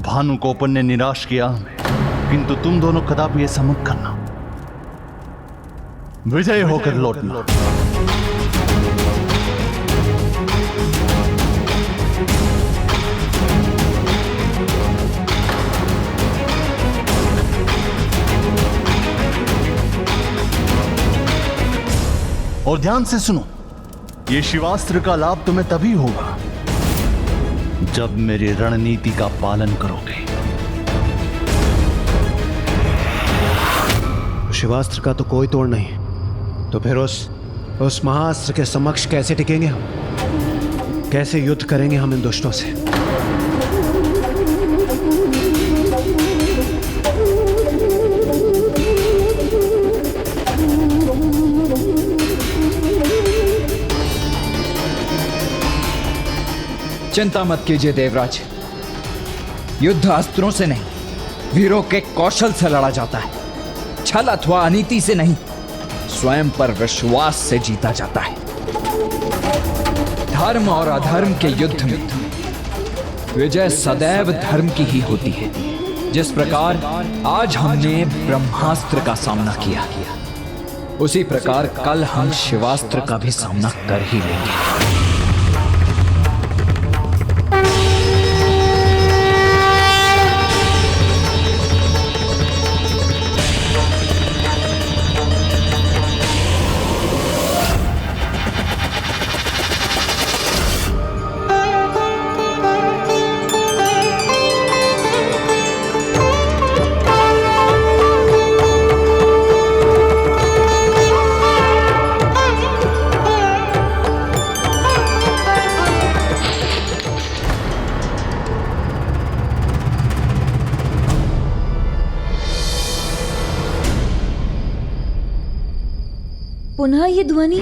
भानुकोपन ने निराश किया हमें, किंतु तुम दोनों कदापि ऐसा मत करना। विजय होकर लौटना। और ध्यान से सुनो, ये शिवास्त्र का लाभ तुम्हें तभी होगा जब मेरी रणनीति का पालन करोगे। शिवास्त्र का तो कोई तोड़ नहीं, तो फिर उस महाअस्त्र के समक्ष कैसे टिकेंगे हम? कैसे युद्ध करेंगे हम इन दुष्टों से? चिंता मत कीजिए देवराज, युद्ध अस्त्रों से नहीं, वीरों के कौशल से लड़ा जाता है। छल अथवा अनीति से नहीं, स्वयं पर विश्वास से जीता जाता है। धर्म और अधर्म के युद्ध में विजय सदैव धर्म की ही होती है। जिस प्रकार आज हमने ब्रह्मास्त्र का सामना किया, उसी प्रकार कल हम शिवास्त्र का भी सामना कर ही लेंगे। पुनः ये ध्वनि।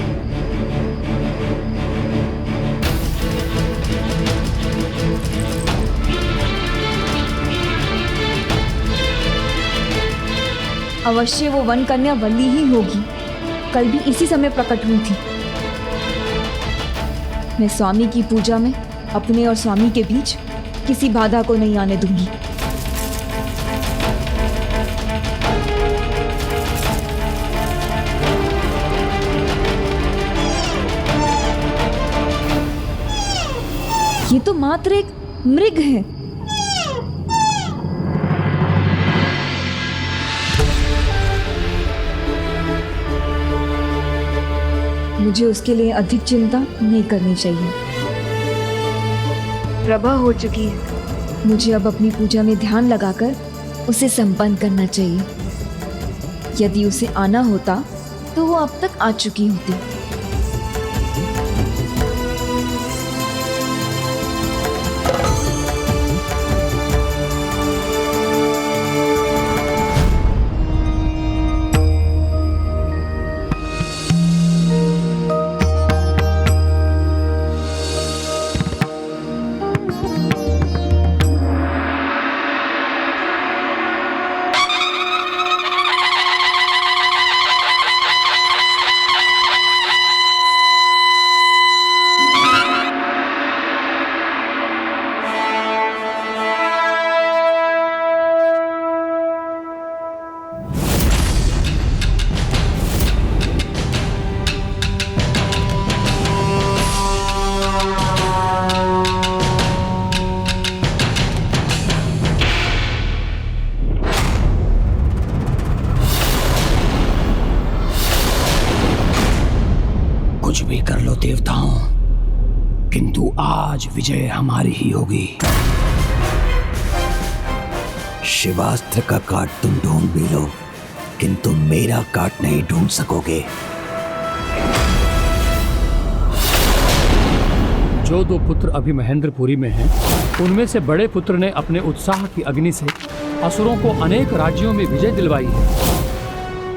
अवश्य वो वन कन्या वल्ली ही होगी, कल भी इसी समय प्रकट हुई थी। मैं स्वामी की पूजा में अपने और स्वामी के बीच किसी बाधा को नहीं आने दूंगी। ये तो मात्र एक मृग है। मुझे उसके लिए अधिक चिंता नहीं करनी चाहिए। प्रभा हो चुकी है, मुझे अब अपनी पूजा में ध्यान लगाकर उसे संपन्न करना चाहिए। यदि उसे आना होता तो वो अब तक आ चुकी होती। कुछ भी कर लो देवताओं, किंतु आज विजय हमारी ही होगी। शिवास्त्र का काट तुम ढूंढ भी लो, किंतु मेरा काट नहीं ढूंढ सकोगे। जो दो पुत्र अभी महेंद्रपुरी में हैं, उनमें से बड़े पुत्र ने अपने उत्साह की अग्नि से असुरों को अनेक राज्यों में विजय दिलवाई है।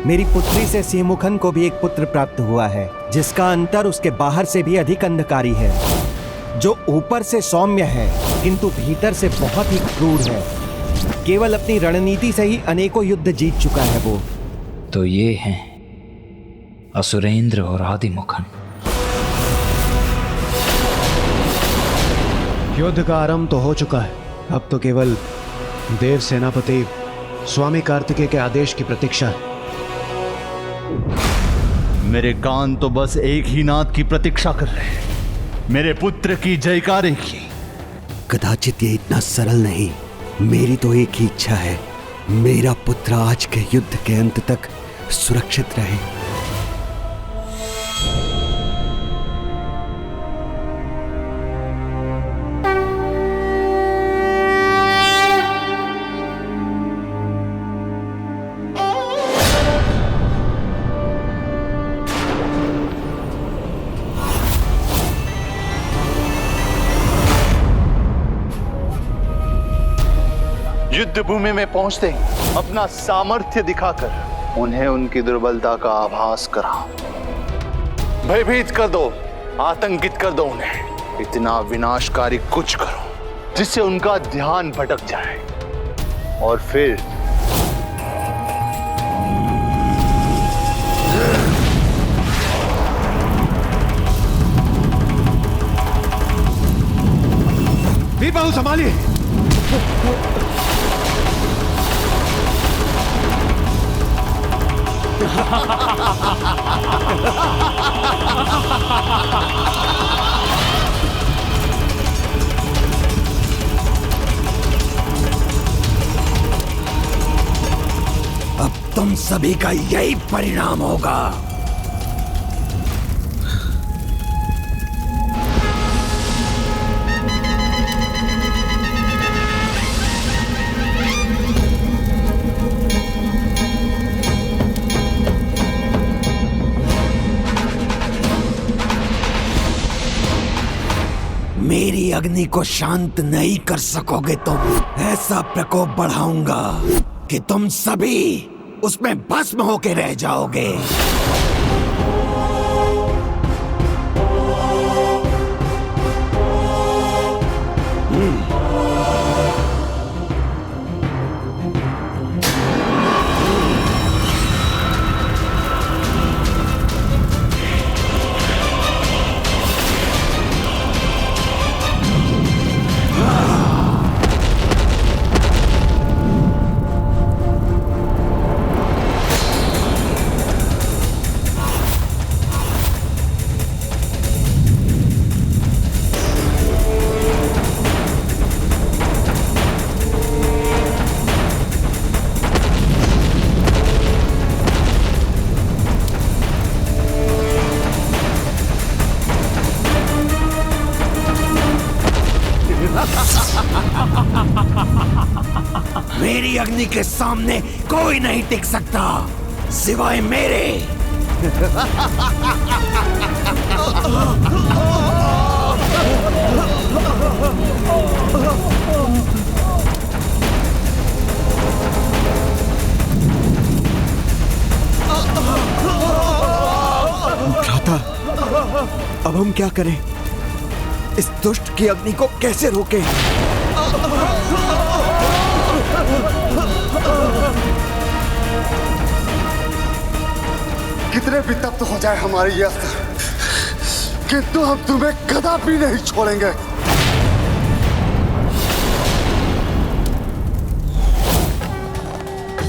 मेरी पुत्री से सिंहमुखन को भी एक पुत्र प्राप्त हुआ है, जिसका अंतर उसके बाहर से भी अधिक अंधकारी है, जो ऊपर से सौम्य है किंतु भीतर से बहुत ही क्रूर है। केवल अपनी रणनीति से ही अनेकों युद्ध जीत चुका है वो। तो ये हैं असुरेंद्र और आदिमुखन। युद्ध का आरंभ तो हो चुका है, अब तो केवल देव सेनापति स्वामी कार्तिकेय के आदेश की प्रतीक्षा है। मेरे कान तो बस एक ही नाद की प्रतीक्षा कर रहे हैं, मेरे पुत्र की जयकारे की। कदाचित ये इतना सरल नहीं। मेरी तो एक ही इच्छा है, मेरा पुत्र आज के युद्ध के अंत तक सुरक्षित रहे। युद्ध भूमि में पहुंचते ही अपना सामर्थ्य दिखाकर उन्हें उनकी दुर्बलता का आभास कराओ। भयभीत कर दो, आतंकित कर दो उन्हें। इतना विनाशकारी कुछ करो जिससे उनका ध्यान भटक जाए और फिर बीरबाहु संभालिए। अब तुम सभी का यही परिणाम होगा। मेरी अग्नि को शांत नहीं कर सकोगे तुम। ऐसा प्रकोप बढ़ाऊंगा कि तुम सभी उसमें भस्म होके रह जाओगे। मेरी अग्नि के सामने कोई नहीं टिक सकता सिवाय मेरे। भ्राता, अब हम क्या करें? इस दुष्ट की अग्नि को कैसे रोकें? कितने भी तप्त हो जाए हमारे ये अस्त्र, किंतु हम तुम्हें कदापि नहीं छोड़ेंगे।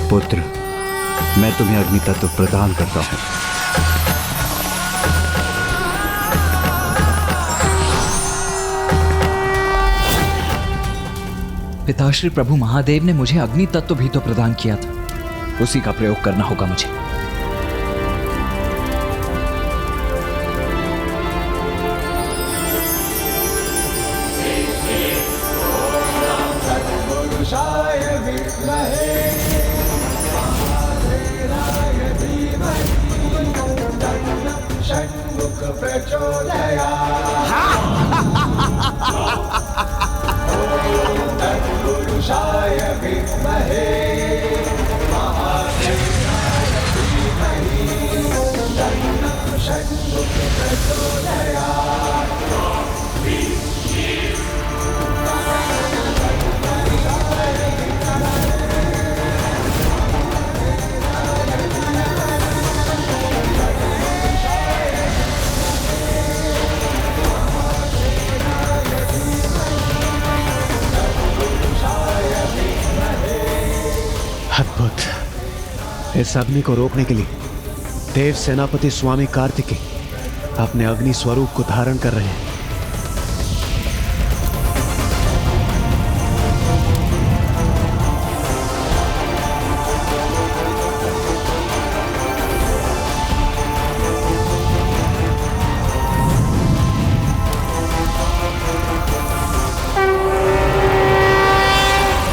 पुत्र, मैं तुम्हें अग्नि तत्व प्रदान करता हूं। पिताश्री प्रभु महादेव ने मुझे अग्नि तत्व भी तो प्रदान किया था, उसी का प्रयोग करना होगा मुझे। इस अग्नि को रोकने के लिए देव सेनापति स्वामी कार्तिकेय अपने अग्नि स्वरूप को धारण कर रहे हैं।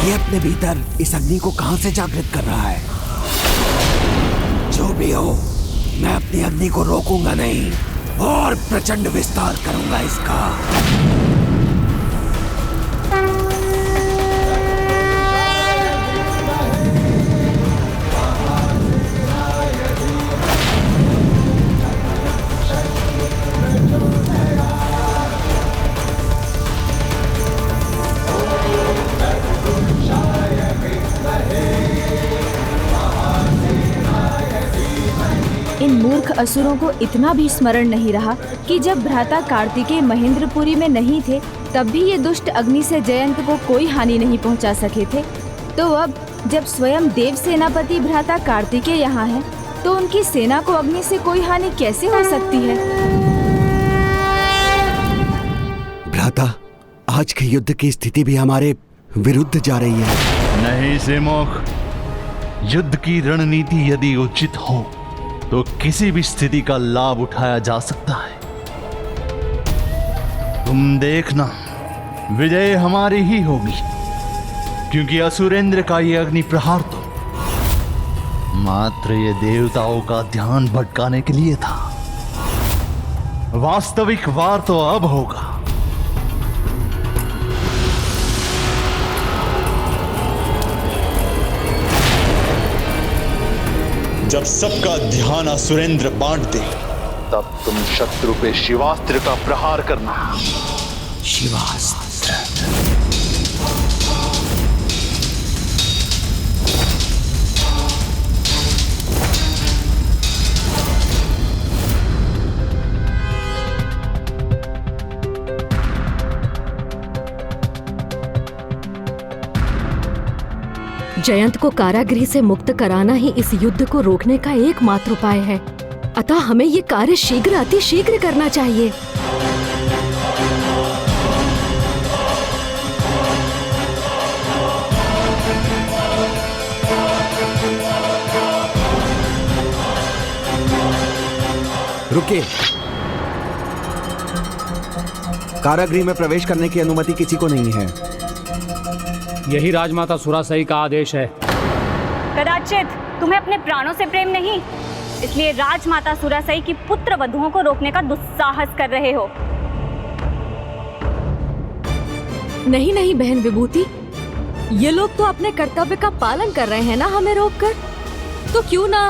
ये अपने भीतर इस अग्नि को कहां से जागृत कर रहा है? जो भी हो, मैं अपनी अग्नि को रोकूंगा नहीं और प्रचंड विस्तार करूंगा इसका। इन मूर्ख असुरों को इतना भी स्मरण नहीं रहा कि जब भ्राता कार्तिकेय महेंद्रपुरी में नहीं थे तब भी ये दुष्ट अग्नि से जयंत को कोई हानि नहीं पहुंचा सके थे। तो अब जब स्वयं देव सेनापति भ्राता कार्तिकेय यहाँ है तो उनकी सेना को अग्नि से कोई हानि कैसे हो सकती है? भ्राता, आज के युद्ध की स्थिति भी हमारे विरुद्ध जा रही है। नहीं सेमोक, युद्ध की रणनीति यदि उचित हो तो किसी भी स्थिति का लाभ उठाया जा सकता है। तुम देखना, विजय हमारी ही होगी, क्योंकि असुरेंद्र का ये अग्नि प्रहार तो मात्र ये देवताओं का ध्यान भटकाने के लिए था। वास्तविक वार तो अब होगा। जब सबका ध्यान असुरेंद्र बांट दे तब तुम शत्रु पे शिवास्त्र का प्रहार करना। शिवास्त्र। जयंत को कारागृह से मुक्त कराना ही इस युद्ध को रोकने का एकमात्र उपाय है। अतः हमें ये कार्य शीघ्र अति शीघ्र करना चाहिए। रुकिए। कारागृह में प्रवेश करने की अनुमति किसी को नहीं है। यही राजमाता सुरासई का आदेश है। कदाचित तुम्हें अपने प्राणों से प्रेम नहीं, इसलिए राजमाता सुरासई की पुत्र वधुओं को रोकने का दुस्साहस कर रहे हो। नहीं नहीं बहन विभूति, ये लोग तो अपने कर्तव्य का पालन कर रहे हैं ना हमें रोककर, तो क्यों ना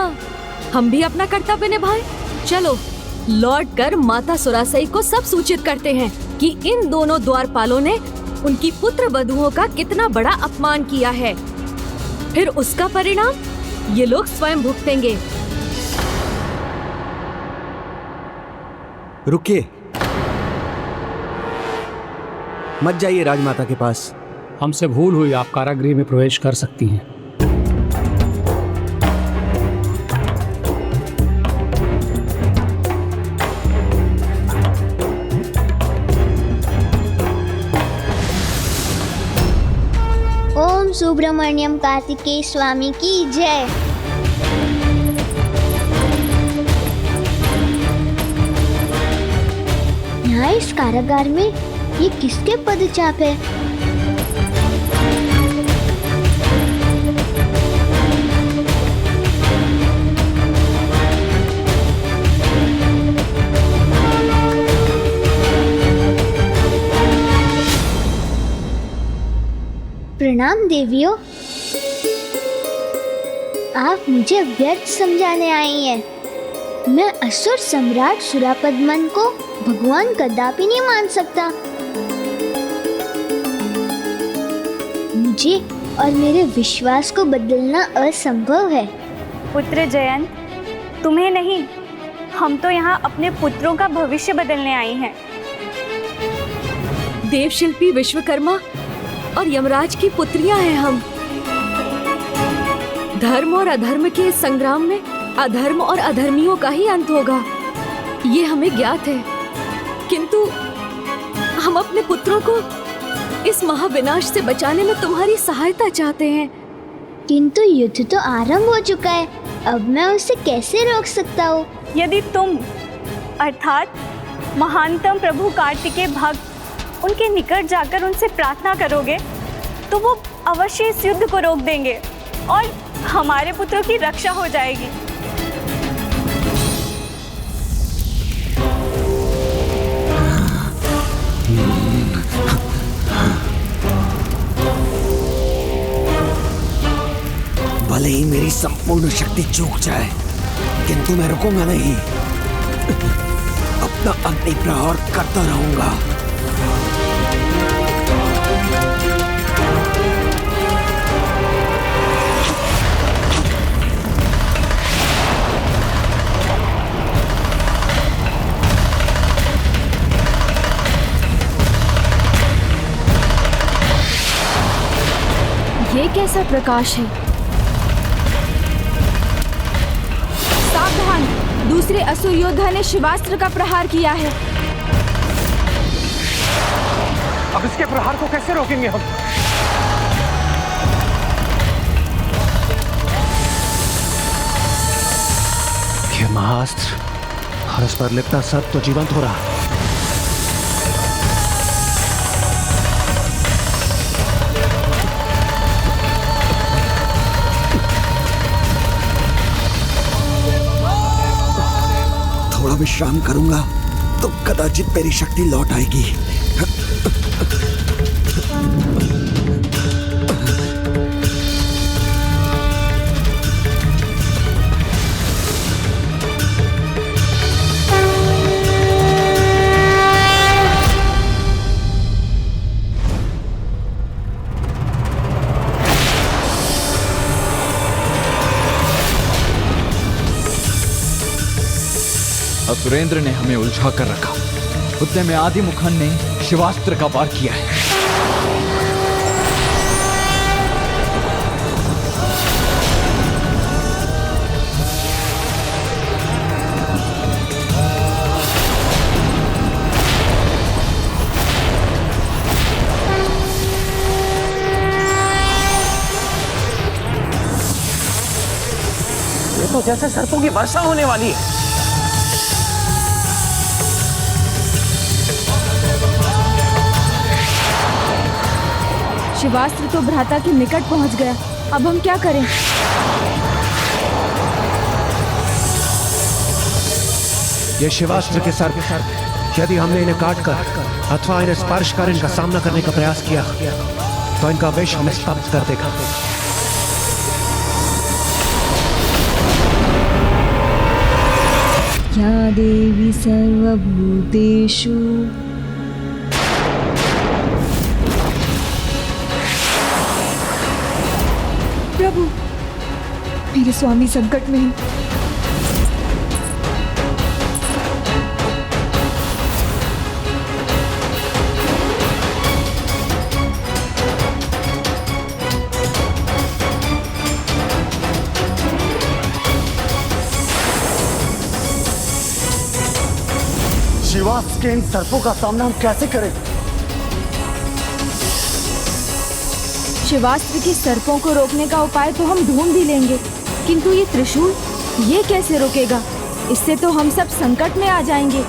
हम भी अपना कर्तव्य निभाएं। चलो लौट कर माता सुरासई को सब सूचित करते हैं कि इन दोनों द्वारपालों ने उनकी पुत्र वधुओं का कितना बड़ा अपमान किया है। फिर उसका परिणाम ये लोग स्वयं भुगतेंगे। रुकिए, मत जाइए राजमाता के पास। हमसे भूल हुई, आप कारागृह में प्रवेश कर सकती हैं। ओम सुब्रमण्यम कार्तिकेय स्वामी की जय। यहाँ इस कारागार में ये किसके पदचाप है? प्रणाम देवियों, आप मुझे व्यर्थ समझाने आई हैं। मैं असुर सम्राट सुरापद्मन को भगवान कदापि नहीं मान सकता। मुझे और मेरे विश्वास को बदलना असंभव है। पुत्र जयंत, तुम्हें नहीं, हम तो यहाँ अपने पुत्रों का भविष्य बदलने आई हैं। देवशिल्पी विश्वकर्मा और यमराज की पुत्रियां हैं हम। धर्म और अधर्म के इस संग्राम में अधर्म और अधर्मियों का ही अंत होगा, ये हमें ज्ञात है। किंतु हम अपने पुत्रों को इस महाविनाश से बचाने में तुम्हारी सहायता चाहते हैं। किंतु युद्ध तो आरंभ हो चुका है, अब मैं उसे कैसे रोक सकता हूँ? यदि तुम अर्थात महानतम प्रभु कार्तिकेय भक्त उनके निकट जाकर उनसे प्रार्थना करोगे तो वो अवश्य इस युद्ध को रोक देंगे और हमारे पुत्रों की रक्षा हो जाएगी। भले ही मेरी संपूर्ण शक्ति चूक जाए, किंतु मैं रुकूंगा नहीं। अपना अग्नि प्रहार करता रहूंगा। ये कैसा प्रकाश है? सावधान! दूसरे असुर योद्धा ने शिवास्त्र का प्रहार किया है। अब इसके प्रहार को कैसे रोकेंगे हम? ये महास्त्र और इस पर लिपटा सब तो जीवंत हो रहा। थोड़ा विश्राम करूंगा तो कदाचित मेरी शक्ति लौट आएगी। असुरेंद्र ने हमें उलझा कर रखा। उतने में आदि मुखन ने शिवास्त्र का वार किया है। ये तो जैसे सर्पों की वर्षा होने वाली है। शिवास्त्र तो भ्राता के निकट पहुंच गया, अब हम क्या करें? ये शिवास्त्र के सर्प, यदि हमने इन्हें काटकर अथवा इन्हें स्पर्श कर इनका सामना करने का प्रयास किया तो इनका विष हमें स्तब्ध कर देगा। या देवी सर्वभूतेषु प्रभु, मेरे स्वामी संकट में हैं। शिवास के इन सर्पों का सामना हम कैसे करें? शिवास्त्र के सर्पों को रोकने का उपाय तो हम ढूंढ भी लेंगे, किंतु ये त्रिशूल, ये कैसे रोकेगा? इससे तो हम सब संकट में आ जाएंगे।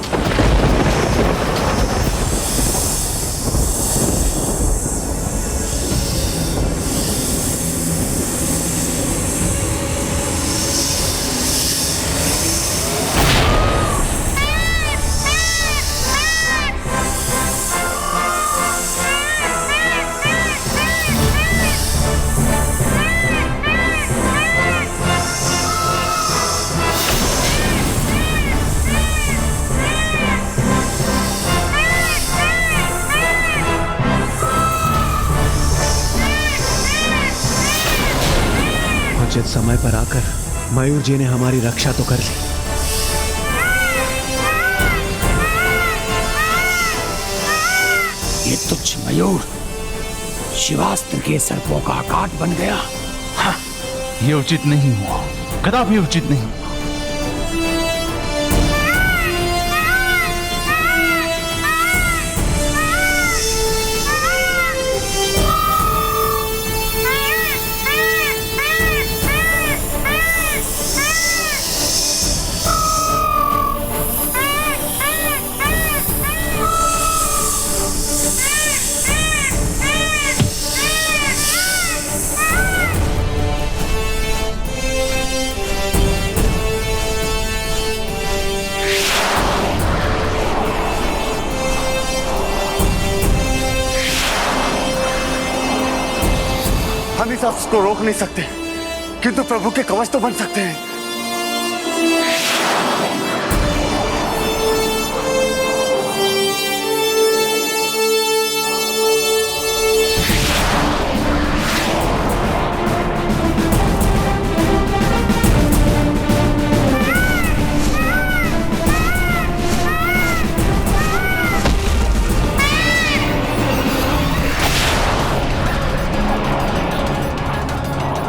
उचित समय पर आकर मयूर जी ने हमारी रक्षा तो कर ली। ये तुच्छ मयूर शिवास्त्र के सर्पों का आकाट बन गया। हाँ, ये उचित नहीं हुआ, कदापि उचित नहीं हुआ। हम इस अस्त्र को रोक नहीं सकते, किंतु प्रभु के कवच तो बन सकते हैं।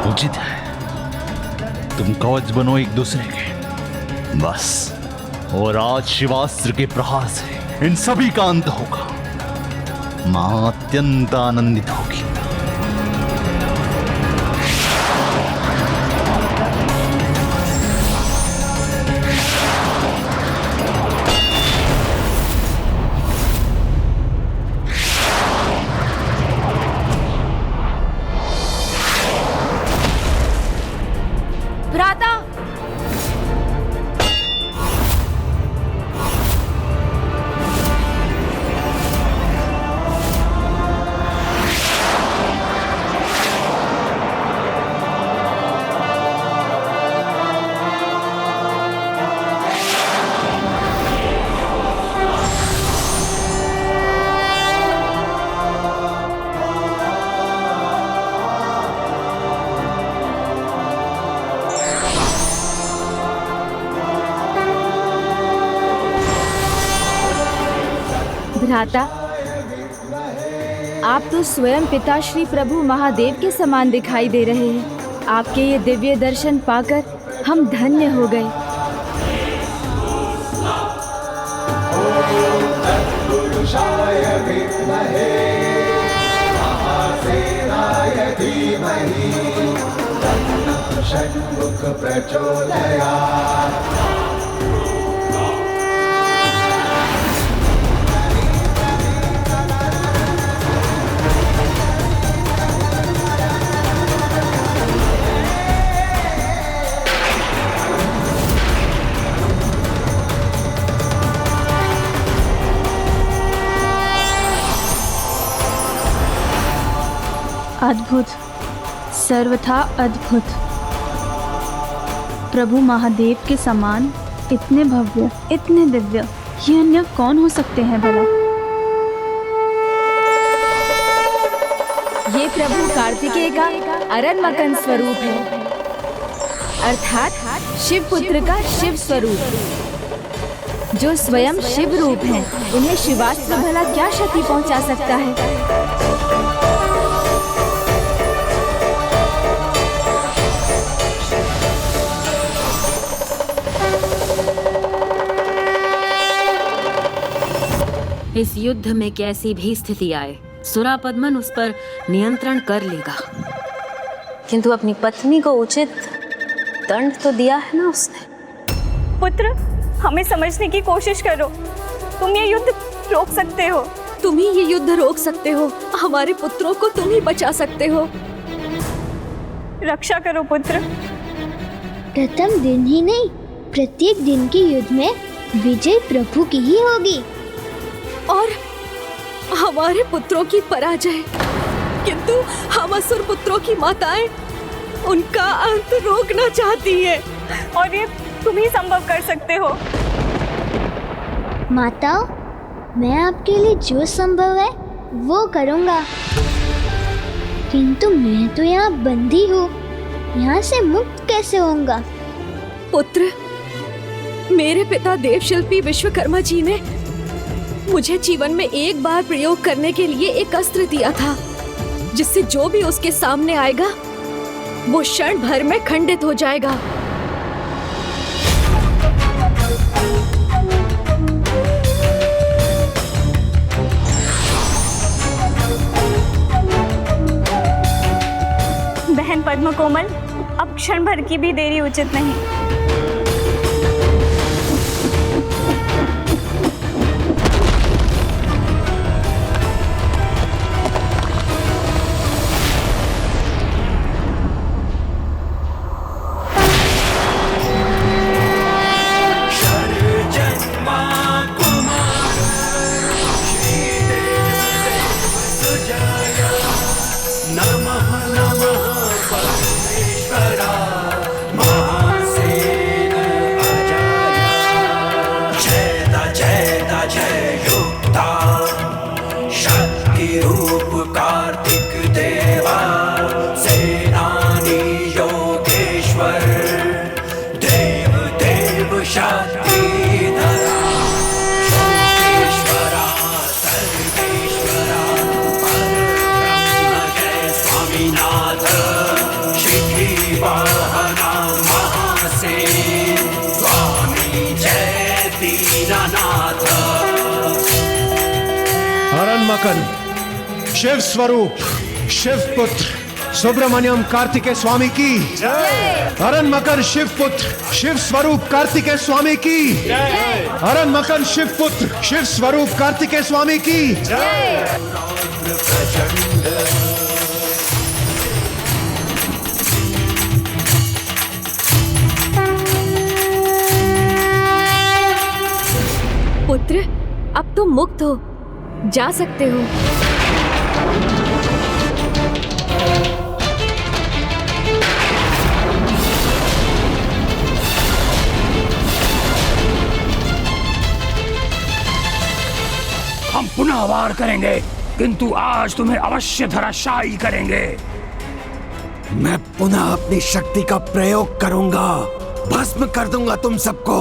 उचित है, तुम कवच बनो एक दूसरे के, बस। और आज शिवास्त्र के प्रहार से इन सभी का अंत होगा। मां अत्यंत आनंदित होगी। भ्राता, भ्राता, आप तो स्वयं पिता श्री प्रभु महादेव के समान दिखाई दे रहे हैं। आपके ये दिव्य दर्शन पाकर हम धन्य हो गए। अद्भुत, सर्वथा अद्भुत। प्रभु महादेव के समान इतने भव्य, इतने दिव्य, ये अन्य कौन हो सकते हैं भला? ये प्रभु कार्तिकेय का अरनमकन स्वरूप है, अर्थात शिव पुत्र का शिव स्वरूप, जो स्वयं शिव रूप है। उन्हें शिवास्त्र भला क्या क्षति पहुंचा सकता है? इस युद्ध में कैसी भी स्थिति आए, सुरापद्मन उस पर नियंत्रण कर लेगा। किंतु अपनी पत्नी को उचित दंड तो दिया है ना उसने। पुत्र, हमें समझने की कोशिश करो। तुम ये युद्ध रोक सकते हो। तुम ही ये युद्ध रोक सकते हो। हमारे पुत्रों को तुम ही बचा सकते हो। रक्षा करो पुत्र। प्रथम दिन ही नहीं, प्रत्येक दिन के युद्ध में विजय प्रभु की ही होगी। और हमारे पुत्रों की पराजय, किंतु हम असुर पुत्रों की माताएं उनका अंत रोकना चाहती हैं। और ये तुम ही संभव कर सकते हो। माताओं, मैं आपके लिए जो संभव है वो करूँगा, किंतु मैं तो यहाँ बंदी हूँ, यहाँ से मुक्त कैसे होऊंगा? पुत्र, मेरे पिता देवशिल्पी विश्वकर्मा जी ने मुझे जीवन में एक बार प्रयोग करने के लिए एक अस्त्र दिया था, जिससे जो भी उसके सामने आएगा वो क्षण भर में खंडित हो जाएगा। बहन पद्म कोमल, अब क्षण भर की भी देरी उचित नहीं। मकन, शिव स्वरूप, शिव पुत्र सुब्रमण्यम कार्तिकेय स्वामी की हरण मकन शिव पुत्र शिव स्वरूप कार्तिकेय स्वामी की हरण मकन शिव पुत्र शिव स्वरूप कार्तिकेय स्वामी की पुत्र, अब तुम मुक्त हो, जा सकते हो। हम पुनः वार करेंगे, किंतु आज तुम्हें अवश्य धराशायी करेंगे। मैं पुनः अपनी शक्ति का प्रयोग करूंगा, भस्म कर दूंगा तुम सबको।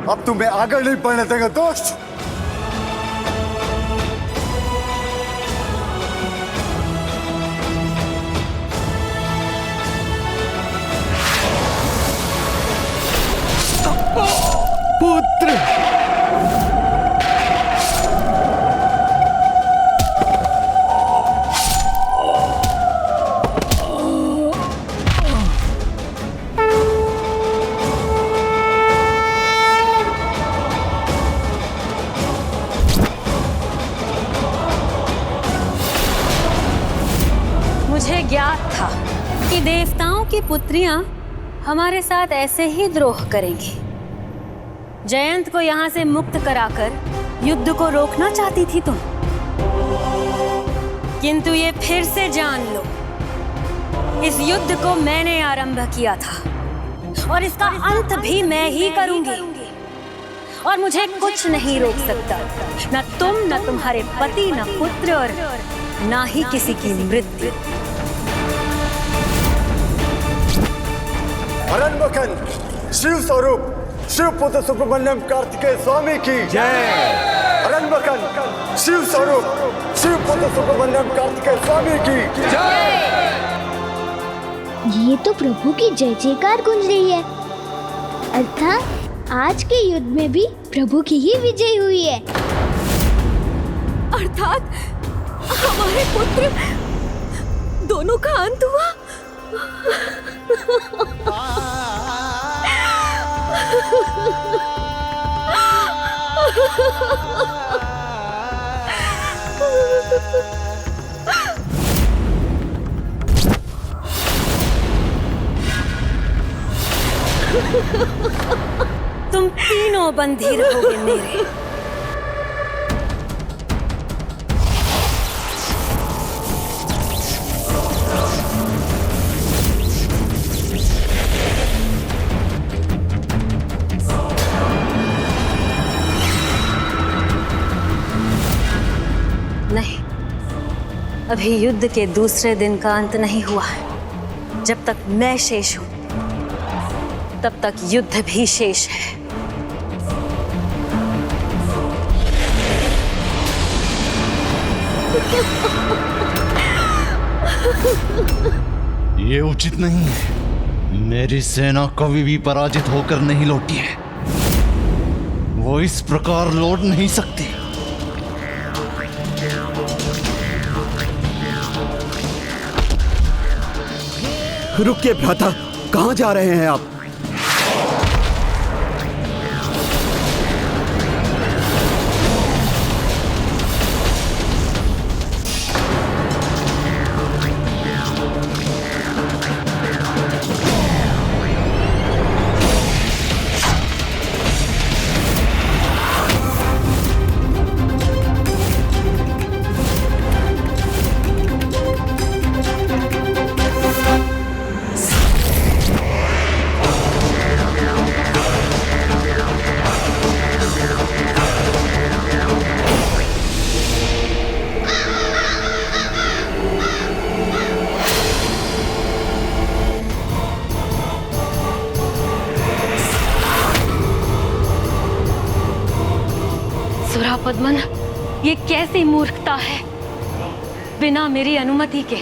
अब तुम्हें आगे नहीं बढ़ने देंगे दोस्त। पुत्र, मुझे ज्ञात था कि देवताओं की पुत्रियां हमारे साथ ऐसे ही द्रोह करेंगी। जयंत को यहाँ से मुक्त कराकर युद्ध को रोकना चाहती थी तुम, किंतु ये फिर से जान लो, इस युद्ध को मैंने आरंभ किया था और इसका अंत भी मैं ही करूंगी और मुझे कुछ नहीं रोक सकता, न तुम, न तुम्हारे पति, न पुत्र और ना ही किसी की मृत्यु। हरण मकन शिव स्वरूप शिव पुत्र सुब्रमण्यम कार्तिकेय स्वामी की जय। हरण मकन शिव स्वरूप शिव पुत्र सुब्रमण्यम कार्तिकेय स्वामी की जय। ये तो प्रभु की जय जयकार गूंज रही है, अर्थात आज के युद्ध में भी प्रभु की ही विजय हुई है। अर्थात हमारे पुत्र दोनों का अंत हुआ। तुम तीनों बंधी रहोगे मेरे। अभी युद्ध के दूसरे दिन का अंत नहीं हुआ है। जब तक मैं शेष हूं तब तक युद्ध भी शेष है। ये उचित नहीं है। मेरी सेना कभी भी पराजित होकर नहीं लौटी है। वो इस प्रकार लौट नहीं सकती। रुकिए भ्राता, कहां जा रहे हैं आप? सुरापद्मन, ये कैसी मूर्खता है। बिना मेरी अनुमति के,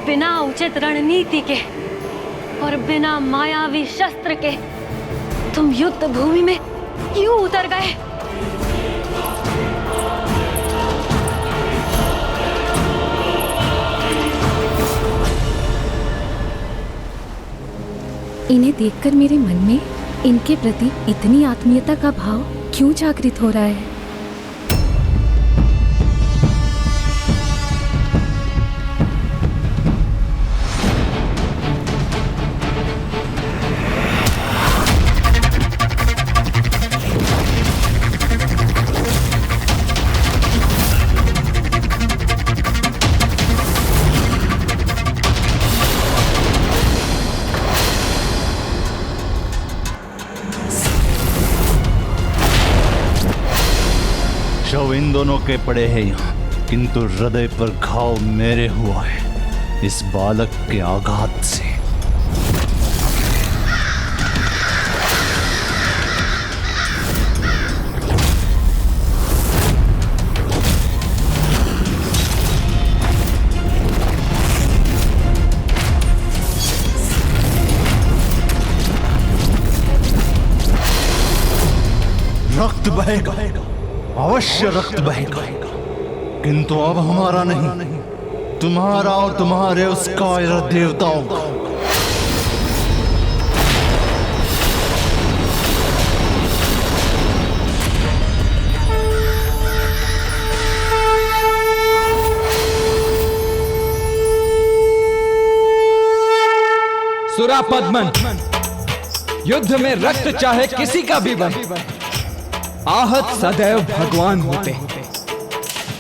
बिना उचित रणनीति के और बिना मायावी शस्त्र के तुम युद्ध भूमि में क्यों उतर गए? इन्हें देखकर मेरे मन में इनके प्रति इतनी आत्मीयता का भाव क्यों जागृत हो रहा है? शव इन दोनों के पड़े हैं यहाँ, किंतु हृदय पर घाव मेरे हुआ है इस बालक के आघात से। रक्त बहेगा, अवश्य रक्त बहेगा, किंतु अब हमारा नहीं, तुम्हारा और तुम्हारे उस कायर देवताओं का। सुरापद्मन, युद्ध में रक्त चाहे किसी का भी बने, आहत सदैव भगवान होते हैं।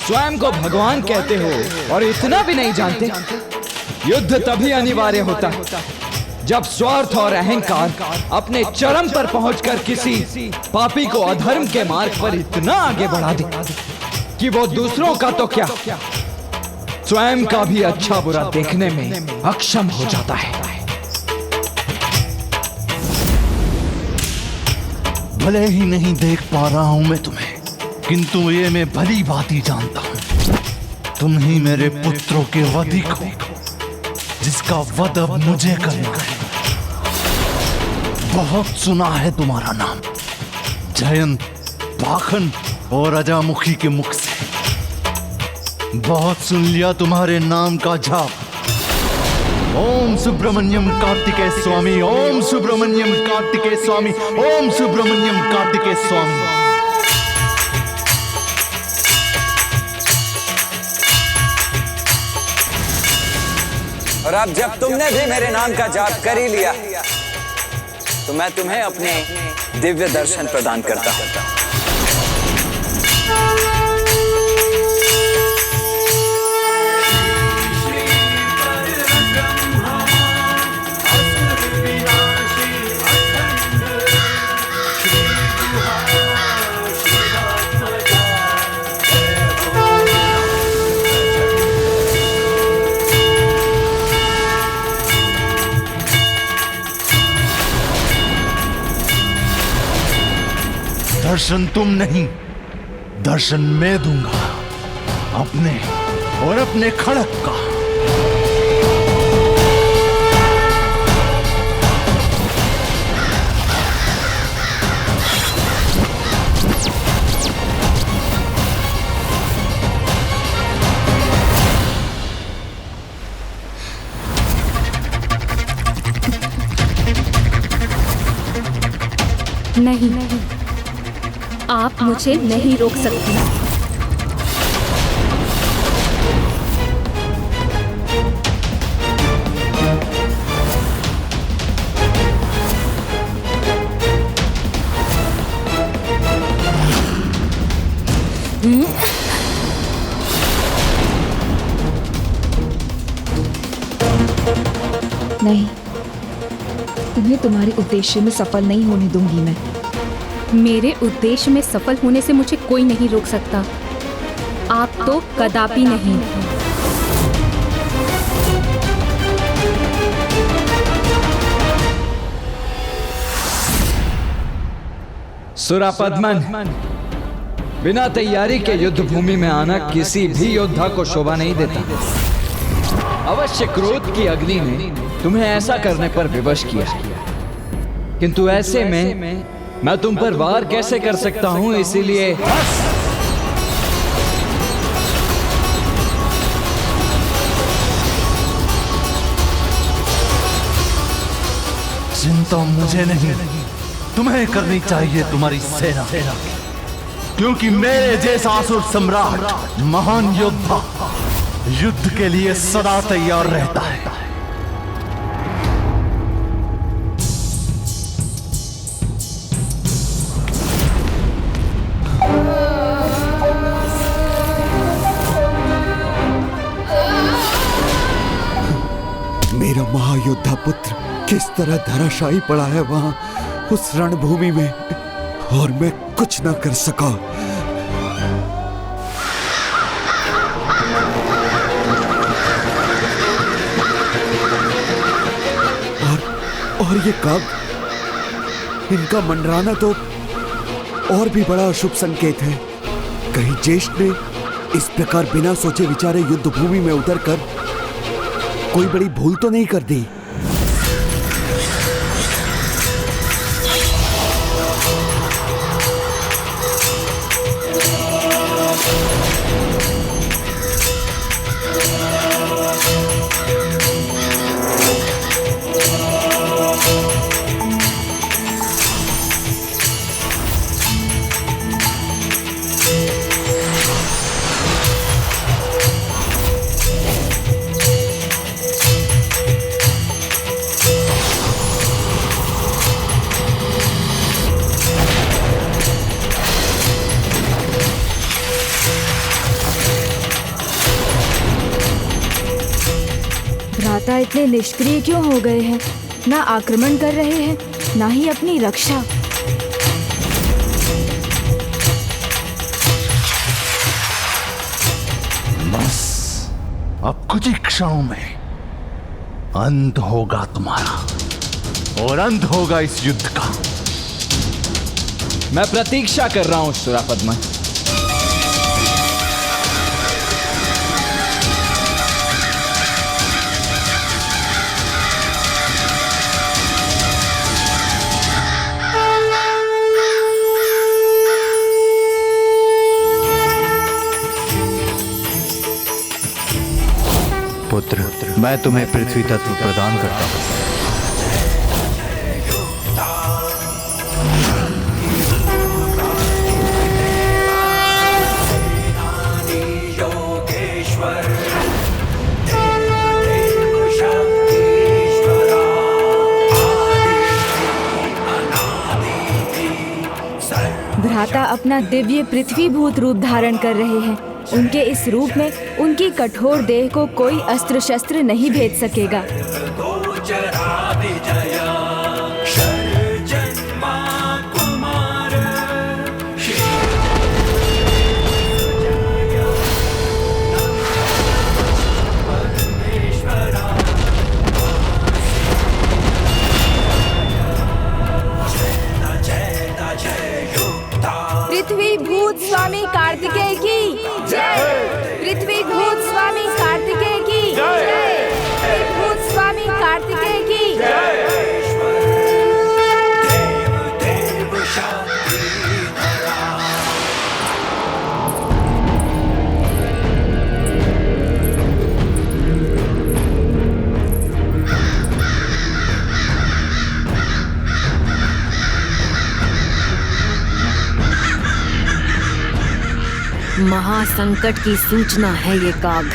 स्वयं को भगवान कहते हो और इतना भी नहीं जानते। युद्ध तभी अनिवार्य होता है जब स्वार्थ और अहंकार अपने चरम पर पहुंचकर किसी पापी को अधर्म के मार्ग पर इतना आगे बढ़ा दे कि वो दूसरों का तो क्या, स्वयं का भी अच्छा बुरा देखने में अक्षम हो जाता है। भले ही नहीं देख पा रहा हूं मैं तुम्हें, किंतु ये मैं भली भांति जानता हूं। तुम ही मेरे पुत्रों के वधिक हो, जिसका वध अब मुझे करना है। बहुत सुना है तुम्हारा नाम जयंत, पाखन और अजामुखी के मुख से। बहुत सुन लिया तुम्हारे नाम का जाप। ओम सुब्रमण्यम कार्तिकेय स्वामी, ओम सुब्रमण्यम कार्तिकेय स्वामी, ओम सुब्रमण्यम कार्तिकेय स्वामी। और अब जब तुमने भी मेरे नाम का जाप कर ही लिया तो मैं तुम्हें अपने दिव्य दर्शन प्रदान करता हूं। दर्शन तुम नहीं, दर्शन मैं दूंगा अपने और अपने खड़क का। नहीं, आप मुझे नहीं रोक सकती। नहीं, तुम्हें तुम्हारे उद्देश्य में सफल नहीं होने दूंगी मैं। मेरे उद्देश्य में सफल होने से मुझे कोई नहीं रोक सकता। आप तो कदापि नहीं। सुरापद्मन, बिना तैयारी के युद्ध भूमि में आना किसी भी योद्धा को शोभा नहीं देता। अवश्य क्रोध की अग्नि ने तुम्हें ऐसा करने पर विवश किया, किंतु ऐसे में मैं तुम पर वार कैसे कर सकता हूं, इसीलिए चिंता मुझे नहीं, तुम्हें करनी चाहिए तुम्हारी सेना, क्योंकि मेरे जैसा असुर सम्राट महान योद्धा युद्ध के लिए सदा तैयार रहता है। मेरा महायोद्धा पुत्र किस तरह धराशायी पड़ा है वहां उस रणभूमि में, और मैं कुछ ना कर सका। और ये काग, इनका मंडराना तो और भी बड़ा अशुभ संकेत है। कहीं ज्येष्ठ ने इस प्रकार बिना सोचे विचारे युद्ध भूमि में उतरकर कोई बड़ी भूल तो नहीं कर दी। भ्राता इतने निष्क्रिय क्यों हो गए हैं? ना आक्रमण कर रहे हैं, ना ही अपनी रक्षा। बस अब कुछ ही क्षणों में अंत होगा तुम्हारा, और अंत होगा इस युद्ध का। मैं प्रतीक्षा कर रहा हूं सुरापद्मन। पुत्र, मैं तुम्हें पृथ्वी तत्व प्रदान करता हूं। भ्राता अपना दिव्य पृथ्वीभूत रूप धारण कर रहे हैं। उनके इस रूप में उनकी कठोर देह को कोई अस्त्र शस्त्र नहीं भेद सकेगा। पृथ्वी भूत स्वामी कार्तिकेय की जय। पृथ्वी भूत स्वामी कार्तिकेय की जय। पृथ्वी भूत स्वामी कार्तिकेय की जय। महासंकट की सूचना है ये काग।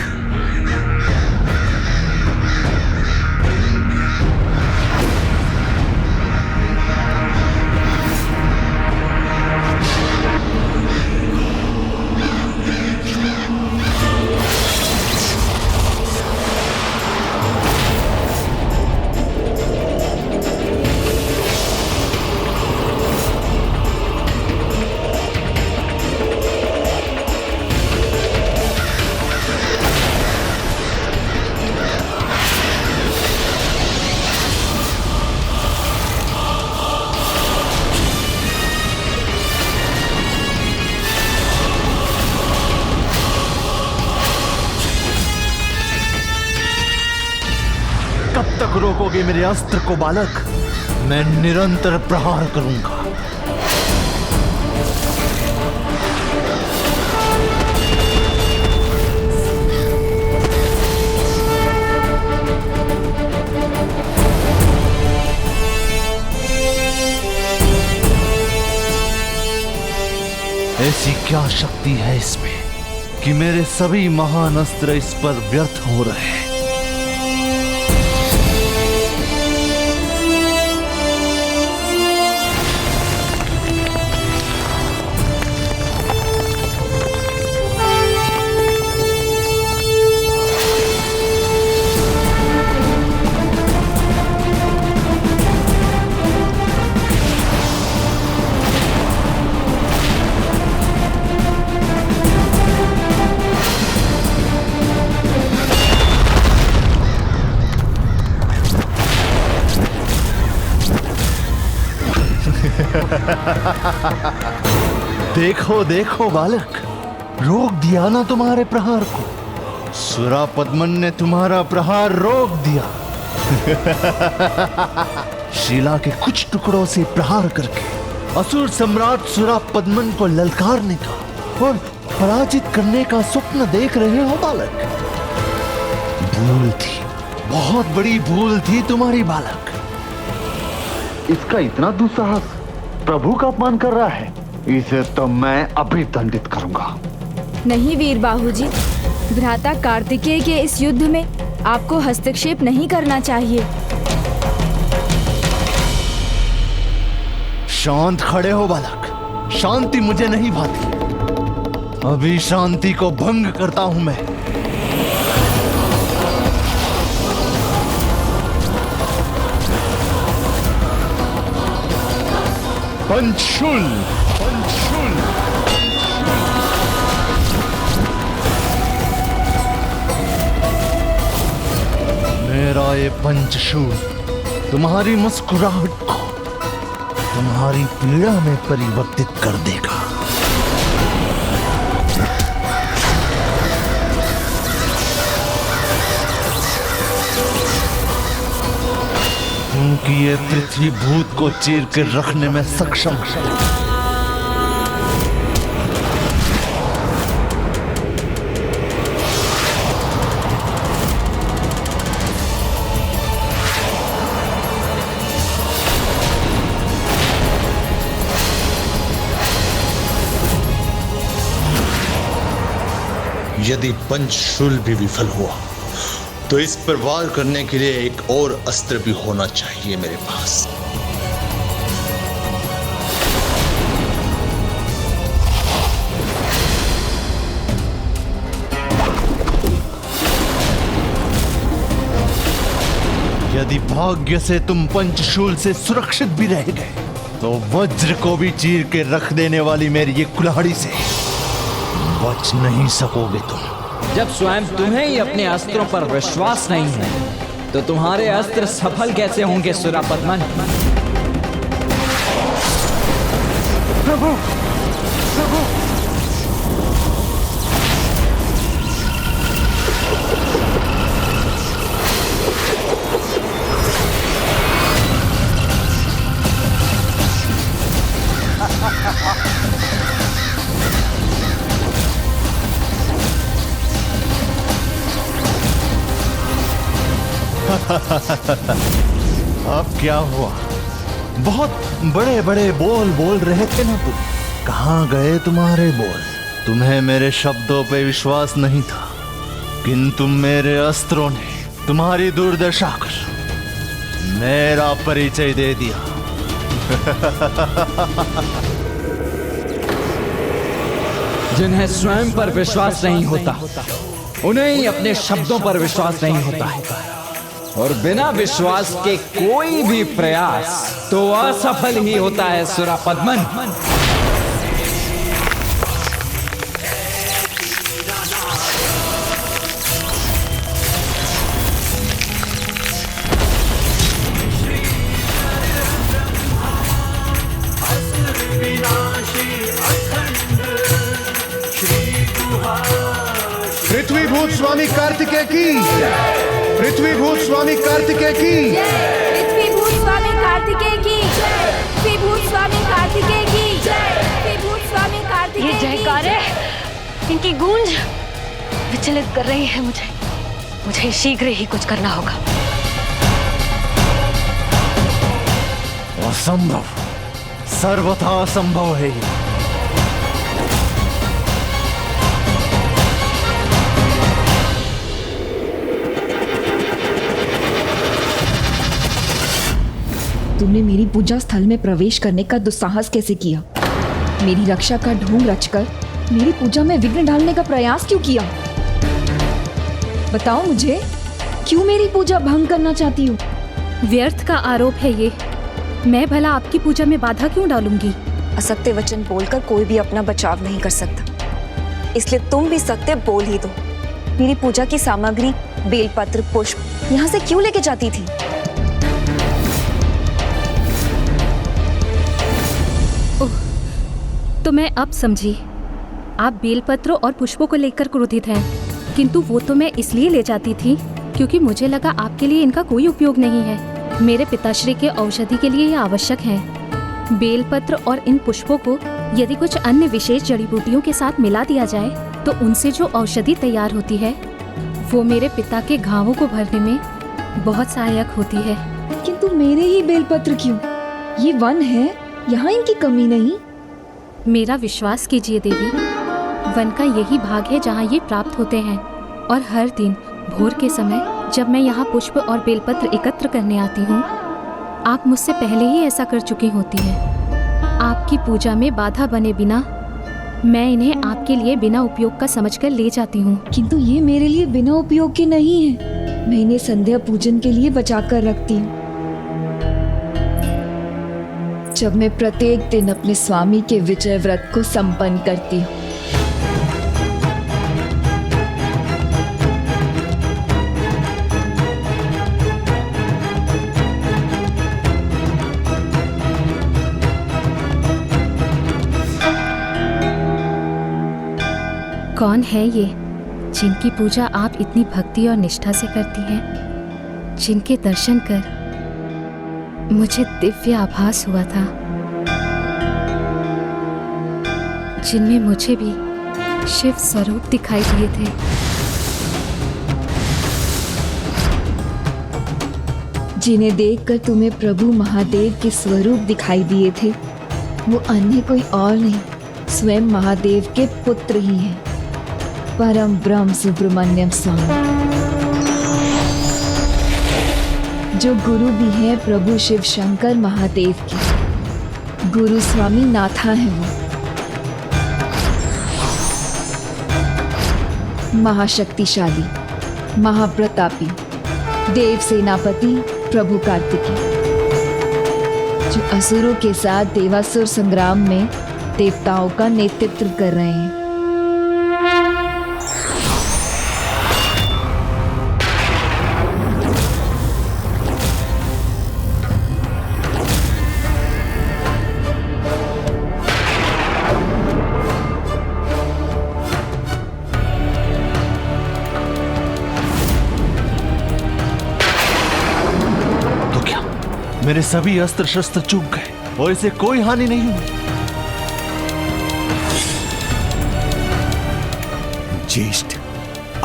कब तक रोकोगे मेरे अस्त्र को बालक? मैं निरंतर प्रहार करूंगा। ऐसी क्या शक्ति है इसमें कि मेरे सभी महान अस्त्र इस पर व्यर्थ हो रहे हैं? देखो देखो बालक, रोक दिया ना तुम्हारे प्रहार को। सुरापद्मन ने तुम्हारा प्रहार रोक दिया। शिला के कुछ टुकड़ों से प्रहार करके असुर सम्राट सुरापद्मन को ललकारने का और पराजित करने का स्वप्न देख रहे हो बालक। भूल थी, बहुत बड़ी भूल थी तुम्हारी बालक। इसका इतना दुस्साहस, प्रभु का अपमान कर रहा है। इसे तो मैं अभी दंडित करूंगा। नहीं वीर बाहूजी, भ्राता कार्तिकेय के इस युद्ध में आपको हस्तक्षेप नहीं करना चाहिए। शांत खड़े हो बालक, शांति मुझे नहीं भाती। अभी शांति को भंग करता हूं मैं। पंचशूल, पंचशूल। मेरा ये पंचशूल तुम्हारी मुस्कुराहट को तुम्हारी पीड़ा में परिवर्तित कर देगा। क्योंकि ये पृथ्वी भूत को चीर के रखने में सक्षम है। यदि पंचशूल भी विफल हुआ तो इस पर वार करने के लिए एक और अस्त्र भी होना चाहिए मेरे पास। यदि भाग्य से तुम पंचशूल से सुरक्षित भी रह गए तो वज्र को भी चीर के रख देने वाली मेरी ये कुल्हाड़ी से बच नहीं सकोगे तुम। जब स्वयं तुम्हें ही अपने अस्त्रों पर विश्वास नहीं है तो तुम्हारे अस्त्र सफल कैसे होंगे सुरापद्मन? प्रभु, अब क्या हुआ? बहुत बड़े बड़े बोल बोल रहे थे ना तुम, कहाँ गए तुम्हारे बोल? तुम्हें मेरे शब्दों पे विश्वास नहीं था, किंतु मेरे अस्त्रों ने तुम्हारी दुर्दशा कर मेरा परिचय दे दिया। जिन्हें स्वयं पर विश्वास नहीं होता, उन्हें ही अपने शब्दों पर विश्वास नहीं होता है, और बिना विश्वास के कोई भी प्रयास तो असफल ही होता है सुरापद्मन। पृथ्वीभूत स्वामी कार्तिकेय की, पृथ्वीभूत स्वामी कार्तिकेय की, पृथ्वीभूत स्वामी कार्तिकेय की, पृथ्वीभूत स्वामी कार्तिकेय की, पृथ्वीभूत स्वामी कार्तिकेय की। ये जयकारे, इनकी गूंज विचलित कर रही है मुझे शीघ्र ही कुछ करना होगा। असंभव, सर्वथा असंभव है ये। तुमने मेरी पूजा स्थल में प्रवेश करने का दुस्साहस कैसे किया? मेरी रक्षा का ढोंग रचकर मेरी पूजा में विघ्न डालने का प्रयास क्यों किया? बताओ मुझे, क्यों मेरी पूजा भंग करना चाहती हो? व्यर्थ का आरोप है ये। मैं भला आपकी पूजा में बाधा क्यों डालूंगी? असत्य वचन बोलकर कोई भी अपना बचाव नहीं कर सकता, इसलिए तुम भी सत्य बोल ही दो। मेरी पूजा की सामग्री, बेलपत्र, पुष्प यहाँ से क्यों लेके जाती थी? तो मैं अब समझी, आप बेलपत्रों और पुष्पों को लेकर क्रोधित हैं, किंतु वो तो मैं इसलिए ले जाती थी क्योंकि मुझे लगा आपके लिए इनका कोई उपयोग नहीं है। मेरे पिताश्री के औषधि के लिए ये आवश्यक है। बेलपत्र और इन पुष्पों को यदि कुछ अन्य विशेष जड़ी बूटियों के साथ मिला दिया जाए तो उनसे जो औषधि तैयार होती है वो मेरे पिता के घावों को भरने में बहुत सहायक होती है। किंतु मेरे ही बेलपत्र क्यों? ये वन है, यहाँ इनकी कमी नहीं। मेरा विश्वास कीजिए देवी, वन का यही भाग है जहाँ ये प्राप्त होते हैं, और हर दिन भोर के समय जब मैं यहाँ पुष्प और बेलपत्र एकत्र करने आती हूँ, आप मुझसे पहले ही ऐसा कर चुकी होती हैं। आपकी पूजा में बाधा बने बिना मैं इन्हें आपके लिए बिना उपयोग का समझकर ले जाती हूँ। किंतु ये मेरे लिए बिना उपयोग के नहीं है। मैं इन्हें संध्या पूजन के लिए बचा कर रखती हूँ, जब मैं प्रत्येक दिन अपने स्वामी के विजय व्रत को संपन्न करती हूँ। कौन है ये जिनकी पूजा आप इतनी भक्ति और निष्ठा से करती हैं, जिनके दर्शन कर मुझे दिव्य आभास हुआ था, जिनमें मुझे भी शिव स्वरूप दिखाई दिए थे। जिन्हें देखकर तुम्हें प्रभु महादेव के स्वरूप दिखाई दिए थे, वो अन्य कोई और नहीं, स्वयं महादेव के पुत्र ही हैं, परम ब्रह्म सुब्रमण्यम स्वामी, जो गुरु भी हैं प्रभु शिव शंकर महादेव के। गुरु स्वामी नाथा है वो, महाशक्तिशाली, महाप्रतापी देव सेनापति प्रभु कार्तिकेय, जो असुरों के साथ देवासुर संग्राम में देवताओं का नेतृत्व कर रहे हैं। मेरे सभी अस्त्र शस्त्र चूक गए और इसे कोई हानि नहीं हुई। ज्येष्ठ,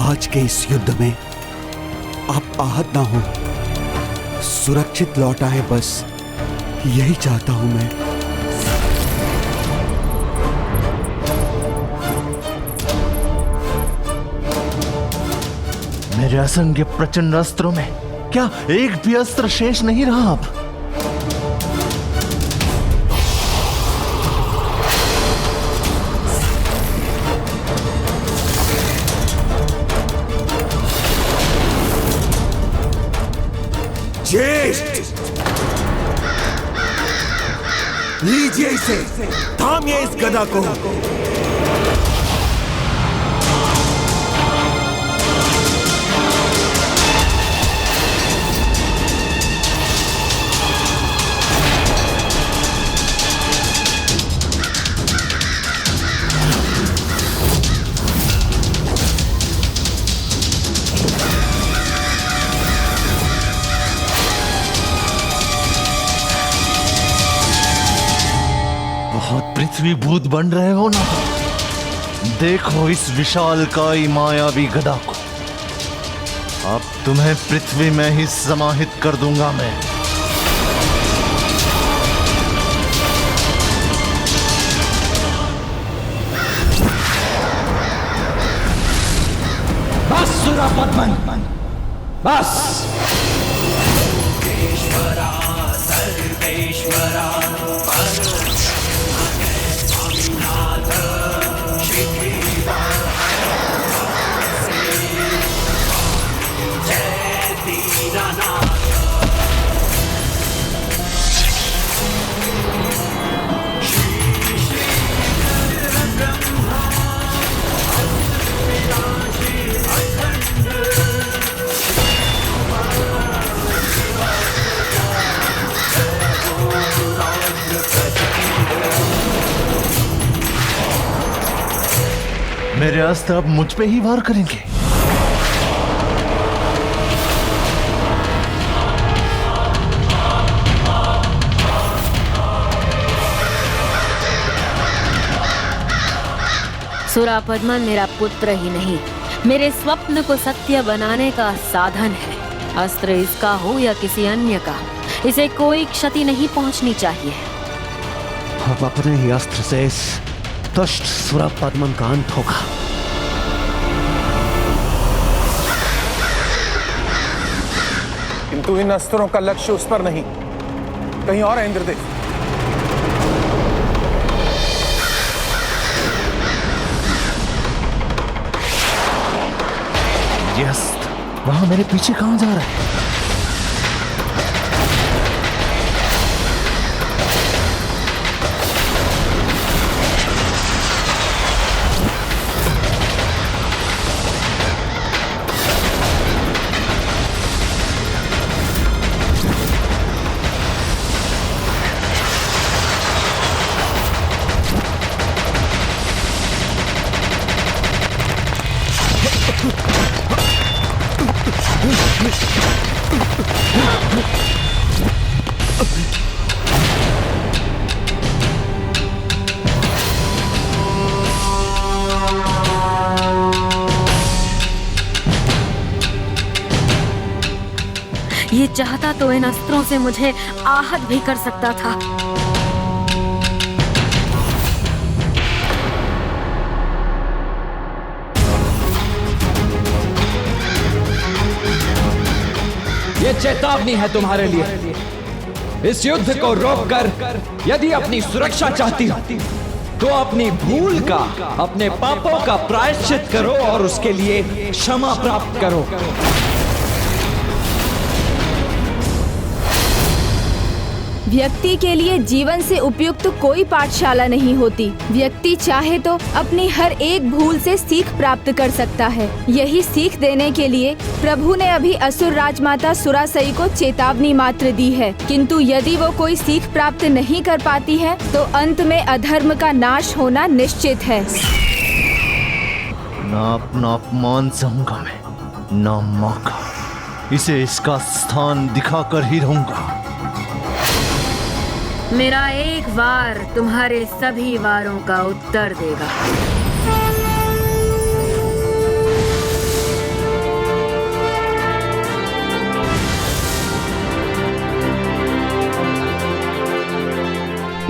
आज के इस युद्ध में आप आहत ना हो, सुरक्षित लौट आए, बस यही चाहता हूं मैं। मेरे असंख्य प्रचंड अस्त्रों में क्या एक भी अस्त्र शेष नहीं रहा अब? ज्येष्ठ, लीजिए इसे, थामिए इस गदा को। पृथ्वी भूत बन रहे हो ना? देखो इस विशालकाय मायावी गदा को। अब तुम्हें पृथ्वी में ही समाहित कर दूंगा मैं। बस सुरापद्मन, बस। मेरे अस्त्र अब मुझ पे ही वार करेंगे। सुरापद्मन मेरा पुत्र ही नहीं, मेरे स्वप्न को सत्य बनाने का साधन है। अस्त्र इसका हो या किसी अन्य का, इसे कोई क्षति नहीं पहुंचनी चाहिए। अब अपने ही अस्त्र से इस दुष्ट सुरापद्मन का अंत होगा। किंतु इन अस्त्रों का लक्ष्य उस पर नहीं, कहीं और है इंद्रदेव। ये अस्त्र वहां मेरे पीछे कहां जा रहा है? ये चाहता तो इन अस्त्रों से मुझे आहत भी कर सकता था। ये चेतावनी है तुम्हारे लिए। इस युद्ध को रोककर यदि अपनी सुरक्षा चाहती हो तो अपनी भूल का, अपने पापों का प्रायश्चित करो और उसके लिए क्षमा प्राप्त करो। व्यक्ति के लिए जीवन से उपयुक्त कोई पाठशाला नहीं होती। व्यक्ति चाहे तो अपनी हर एक भूल से सीख प्राप्त कर सकता है। यही सीख देने के लिए प्रभु ने अभी असुर राजमाता सुरासई को चेतावनी मात्र दी है। किंतु यदि वो कोई सीख प्राप्त नहीं कर पाती है तो अंत में अधर्म का नाश होना निश्चित है। ना अपना अपमान सहूंगा मैं, ना माँ का। इसे इसका स्थान दिखाकर ही रहूंगा। मेरा एक वार तुम्हारे सभी वारों का उत्तर देगा।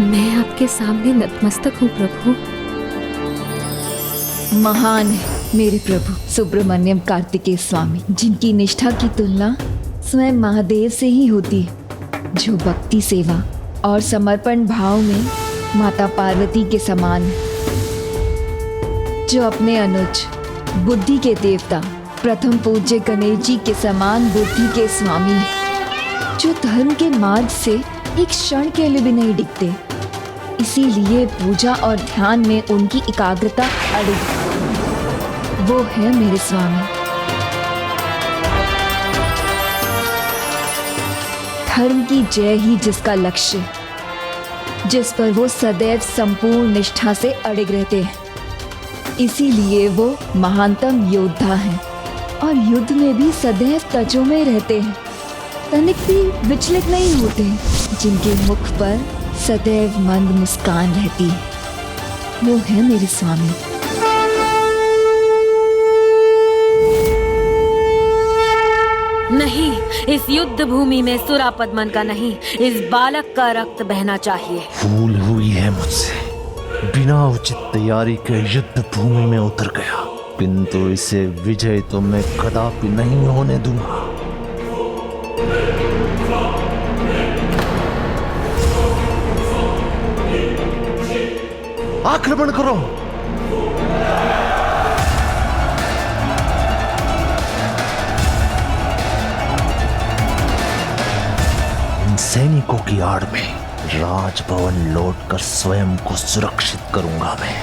मैं आपके सामने नतमस्तक हूँ प्रभु। महान है मेरे प्रभु सुब्रमण्यम कार्तिकेय स्वामी, जिनकी निष्ठा की तुलना स्वयं महादेव से ही होती है, जो भक्ति सेवा और समर्पण भाव में माता पार्वती के समान है, जो अपने अनुज बुद्धि के देवता प्रथम पूज्य गणेश जी के समान बुद्धि के स्वामी है, जो धर्म के मार्ग से एक क्षण के लिए भी नहीं डिगते, इसीलिए पूजा और ध्यान में उनकी एकाग्रता अड़िग, वो है मेरे स्वामी। धर्म की जय ही जिसका लक्ष्य, जिस पर वो सदैव संपूर्ण निष्ठा से अड़िग रहते हैं, इसीलिए वो महानतम योद्धा हैं और युद्ध में भी सदैव तजों में रहते हैं, तनिक भी विचलित नहीं होते, जिनके मुख पर सदैव मंद मुस्कान रहती है, वो है मेरे स्वामी। नहीं, इस युद्ध भूमि में सुरापद्मन का नहीं, इस बालक का रक्त बहना चाहिए। भूल हुई है मुझसे, बिना उचित तैयारी के युद्ध भूमि में उतर गया, किंतु इसे विजय तो मैं कदापि नहीं होने दूंगा। आक्रमण करो। इन सैनिकों की आड़ में राजभवन लौटकर स्वयं को सुरक्षित करूंगा मैं।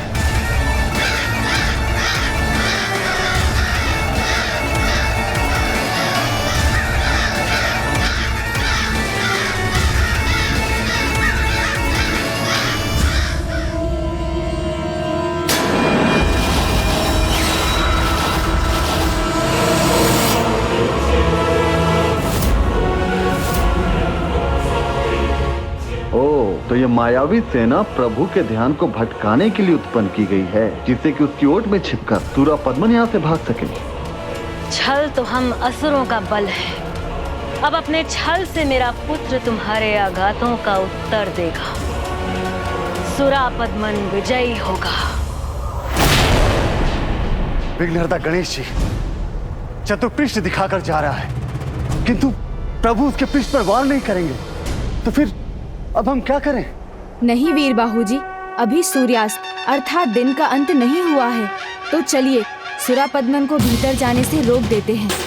तो ये मायावी सेना प्रभु के ध्यान को भटकाने के लिए उत्पन्न की गई है, जिससे कि उसकी ओट में छिपकर सुरापद्मन यहाँ से भाग सके। छल तो हम असुरों का बल है। अब अपने छल से मेरा पुत्र तुम्हारे आघातों का उत्तर देगा। सुरापद्मन विजयी होगा। विघ्नहर्ता गणेश जी चतुर्पृष्ठ दिखाकर जा रहा है, किंतु प्रभु उसके पृष्ठ पर वार नहीं करेंगे, तो फिर अब हम क्या करें? नहीं वीर बाहूजी, अभी सूर्यास्त अर्थात दिन का अंत नहीं हुआ है, तो चलिए सुरापद्मन को भीतर जाने से रोक देते हैं।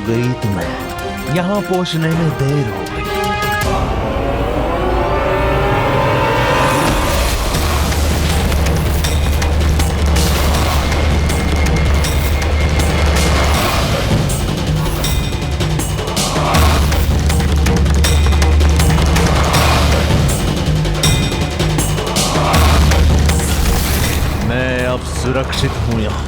गई तुम्हें, यहाँ पहुंचने में देर हो गई। मैं अब सुरक्षित हूं यहाँ।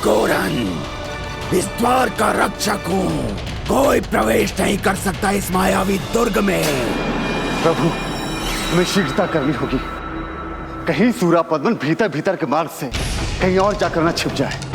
गोरन, इस द्वार का रक्षक हूँ। कोई प्रवेश नहीं कर सकता इस मायावी दुर्ग में। प्रभु, हमें शीघ्रता करनी होगी। कहीं सूरापद्मन भीतर भीतर के मार्ग से कहीं और जाकर न छिप जाए।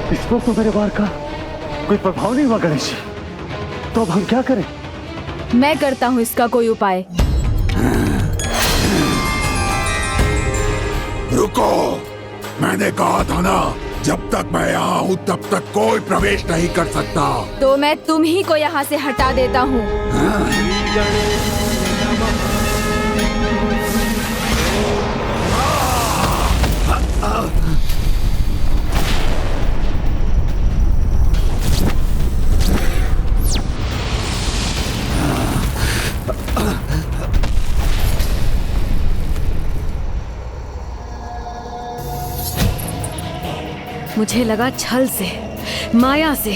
इस पर तो मेरे वार का कोई प्रभाव नहीं हुआ गणेश जी। तो अब हम क्या करें? मैं करता हूँ इसका कोई उपाय। रुको, मैंने कहा था ना, जब तक मैं यहाँ हूँ तब तक कोई प्रवेश नहीं कर सकता। तो मैं तुम ही को यहाँ से हटा देता हूँ। मुझे लगा छल से, माया से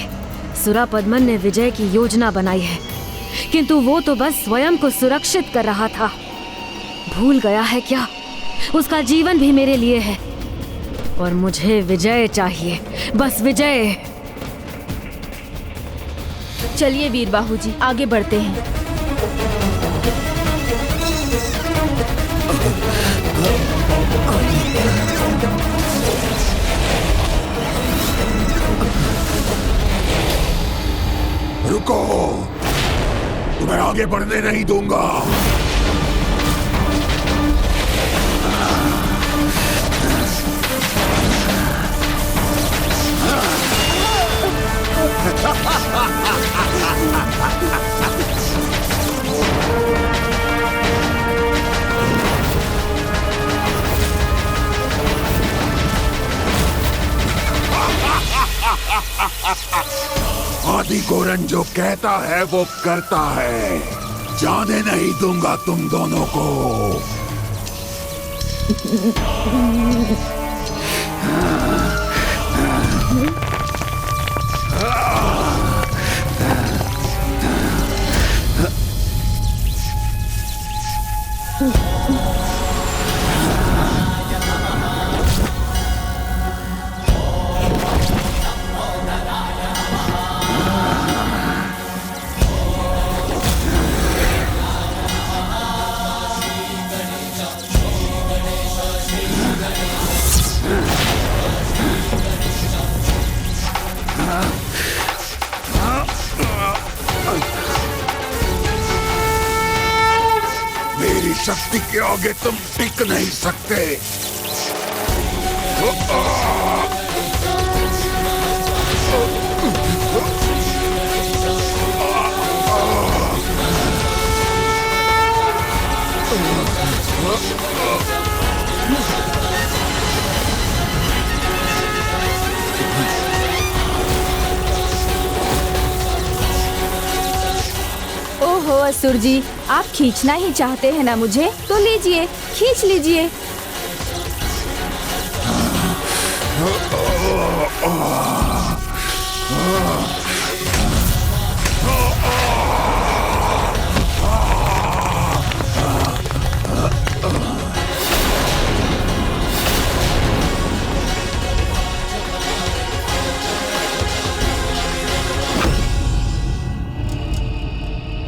सुरापद्मन ने विजय की योजना बनाई है, किंतु वो तो बस स्वयं को सुरक्षित कर रहा था। भूल गया है क्या, उसका जीवन भी मेरे लिए है और मुझे विजय चाहिए, बस विजय। चलिए वीरबाहु जी, आगे बढ़ते हैं। रुको, तुम्हें आगे बढ़ने नहीं दूंगा। आदि गोरन जो कहता है वो करता है। जाने नहीं दूंगा तुम दोनों को। मेरी शक्ति के आगे तुम टिक नहीं सकते। ओहो असुर जी, आप खींचना ही चाहते हैं ना मुझे, तो लीजिए, खींच लीजिए।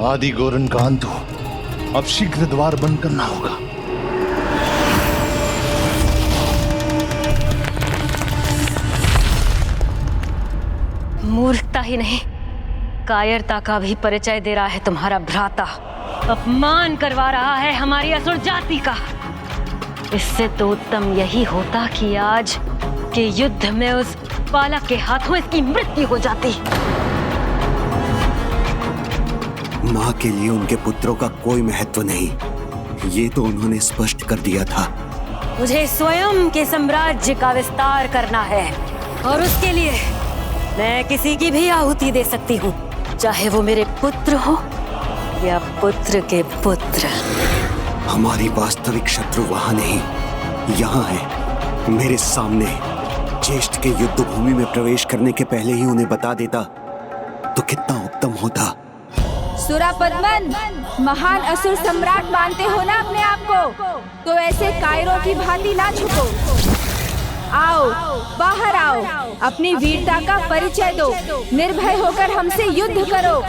आदि गोरन का अंत हो, अब शीघ्र द्वार बंद करना होगा। मूर्खता ही नहीं, कायरता का भी परिचय दे रहा है तुम्हारा भ्राता। अपमान करवा रहा है हमारी असुर जाति का। इससे तो उत्तम यही होता कि आज के युद्ध में उस बालक के हाथों इसकी मृत्यु हो जाती। माँ के लिए उनके पुत्रों का कोई महत्व नहीं, ये तो उन्होंने स्पष्ट कर दिया था। मुझे स्वयं के साम्राज्य का विस्तार करना है और उसके लिए मैं किसी की भी आहुति दे सकती हूँ, चाहे वो मेरे पुत्र हो या पुत्र के पुत्र। हमारी वास्तविक शत्रु वहां नहीं, यहाँ है, मेरे सामने। ज्येष्ठ के युद्ध भूमि में प्रवेश करने के पहले ही उन्हें बता देता तो कितना उत्तम होता। सुरापद्मन, महान असुर सम्राट मानते हो ना अपने आप को, तो ऐसे कायरों की भांति ना छुपो। आओ, बाहर आओ, अपनी वीरता का परिचय दो, निर्भय होकर हमसे युद्ध करो।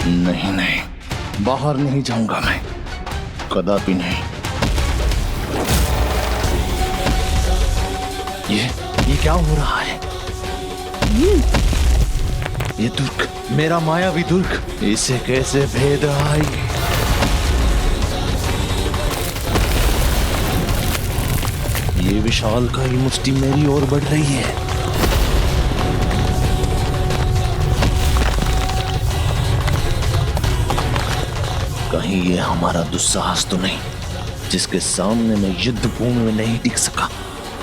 नहीं नहीं, बाहर नहीं जाऊंगा मैं, कदापि नहीं। ये क्या हो रहा है? ये दुर्ग, मेरा मायावी दुर्ग, इसे कैसे भेद रहा है? ये विशालकाय मुष्टि मेरी ओर बढ़ रही है। कहीं ये हमारा दुस्साहस तो नहीं, जिसके सामने मैं युद्ध भूमि में नहीं टिक सका,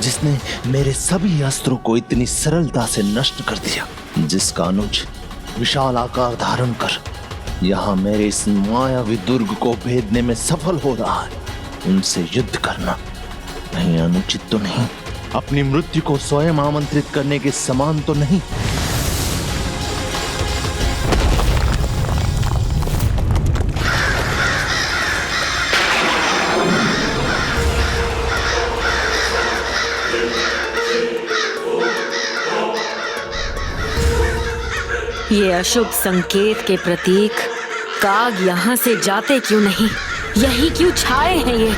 जिसने मेरे सभी अस्त्रों को इतनी सरलता से नष्ट कर दिया, जिसका अनुज विशाल आकार धारण कर यहाँ मेरे इस मायावी दुर्ग को भेदने में सफल हो रहा है, उनसे युद्ध करना कहीं अनुचित तो नहीं? अपनी मृत्यु को स्वयं आमंत्रित करने के समान तो नहीं? ये अशुभ संकेत के प्रतीक काग यहाँ से जाते क्यों नहीं? यही क्यों छाए हैं ये?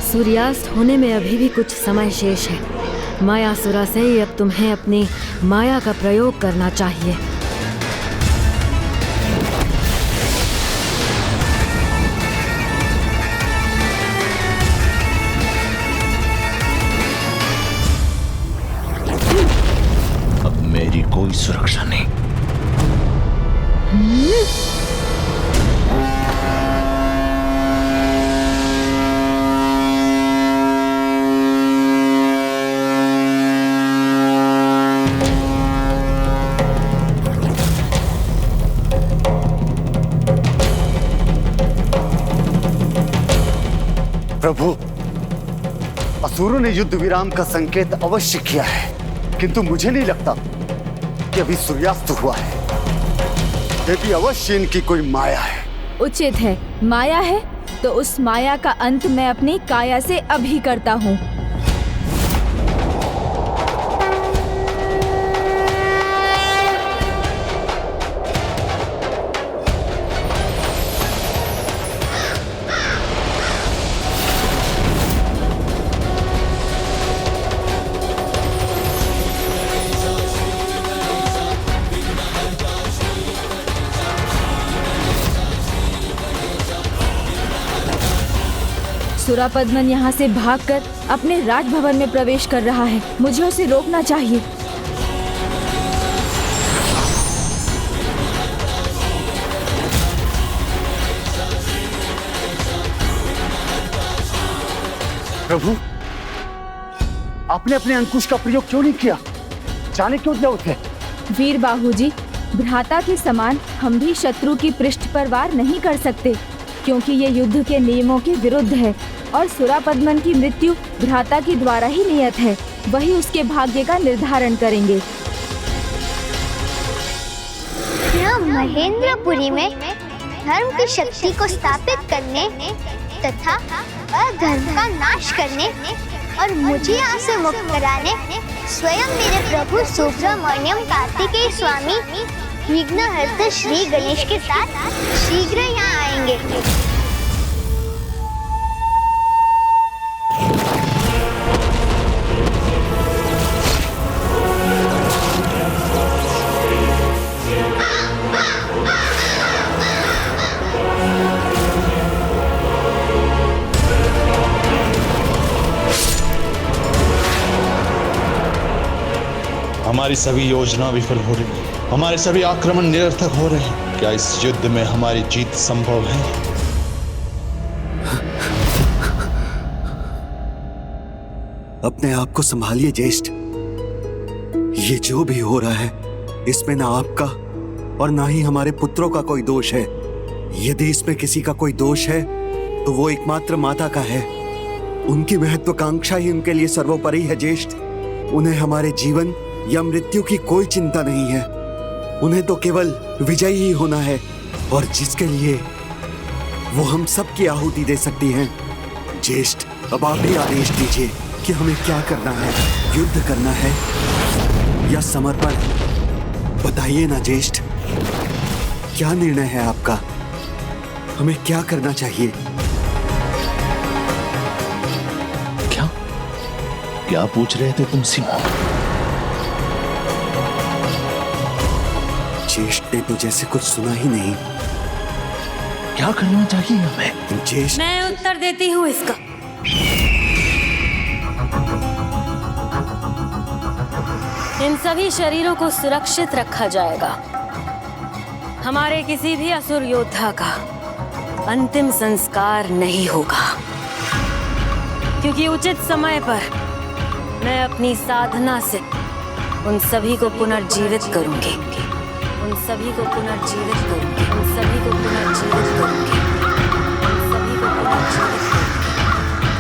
सूर्यास्त होने में अभी भी कुछ समय शेष है। मायासुरा से अब तुम्हें अपनी माया का प्रयोग करना चाहिए। अब मेरी कोई सुरक्षा नहीं। प्रभु, असुरों ने युद्ध विराम का संकेत अवश्य किया है, किंतु मुझे नहीं लगता कि अभी सूर्यास्त हुआ है। ये भी अवश्य इनकी कोई माया है। उचित है, माया है तो उस माया का अंत मैं अपनी काया से अभी करता हूँ। सुरापद्मन यहाँ से भागकर अपने राजभवन में प्रवेश कर रहा है, मुझे उसे रोकना चाहिए। प्रभु, आपने अपने अंकुश का प्रयोग क्यों नहीं किया? जाने क्यों दिया उसे? वीर बाहूजी, भ्राता के समान हम भी शत्रु की पृष्ठ पर वार नहीं कर सकते, क्योंकि ये युद्ध के नियमों के विरुद्ध है और सुरापद्मन की मृत्यु भ्राता के द्वारा ही नियत है, वही उसके भाग्य का निर्धारण करेंगे। यह महेंद्रपुरी में धर्म की शक्ति को स्थापित करने तथा अधर्म का नाश करने और मुझे यहाँ से मुक्त कराने स्वयं मेरे प्रभु सुब्रमण्यम कार्तिकेय स्वामी विघ्नहर्ता श्री गणेश के साथ शीघ्र यहाँ आएंगे। हमारी सभी योजना विफल हो रही है, हमारे सभी आक्रमण निरर्थक हो रहे हैं। क्या इस युद्ध में हमारी जीत संभव है? अपने आप को संभालिए ज्येष्ठ। ये जो भी हो रहा है इसमें ना आपका और ना ही हमारे पुत्रों का कोई दोष है। यदि इसमें किसी का कोई दोष है तो वो एकमात्र माता का है। उनकी महत्वाकांक्षा ही उनके लिए सर्वोपरि है ज्येष्ठ। उन्हें हमारे जीवन या मृत्यु की कोई चिंता नहीं है। उन्हें तो केवल विजयी ही होना है, और जिसके लिए वो हम सब की आहुति दे सकती हैं। ज्येष्ठ, अब आप ही आदेश दीजिए कि हमें क्या करना है, युद्ध करना है या समर्पण? बताइए ना ज्येष्ठ, क्या निर्णय है आपका? हमें क्या करना चाहिए? क्या पूछ रहे थे तुम सिमोन? ज्येष्ठ ने तो जैसे कुछ सुना ही नहीं। क्या करना चाहिए हमें? ज्येष्ठ, मैं उत्तर देती हूँ इसका। इन सभी शरीरों को सुरक्षित रखा जाएगा। हमारे किसी भी असुर योद्धा का अंतिम संस्कार नहीं होगा, क्योंकि उचित समय पर मैं अपनी साधना से उन सभी को पुनर्जीवित करूंगी। उन सभी को पुनर्जीवित करूंगी। उन सभी को पुनर्जीवित करूंगी। उन सभी को पुनर्जीवित करूंगी।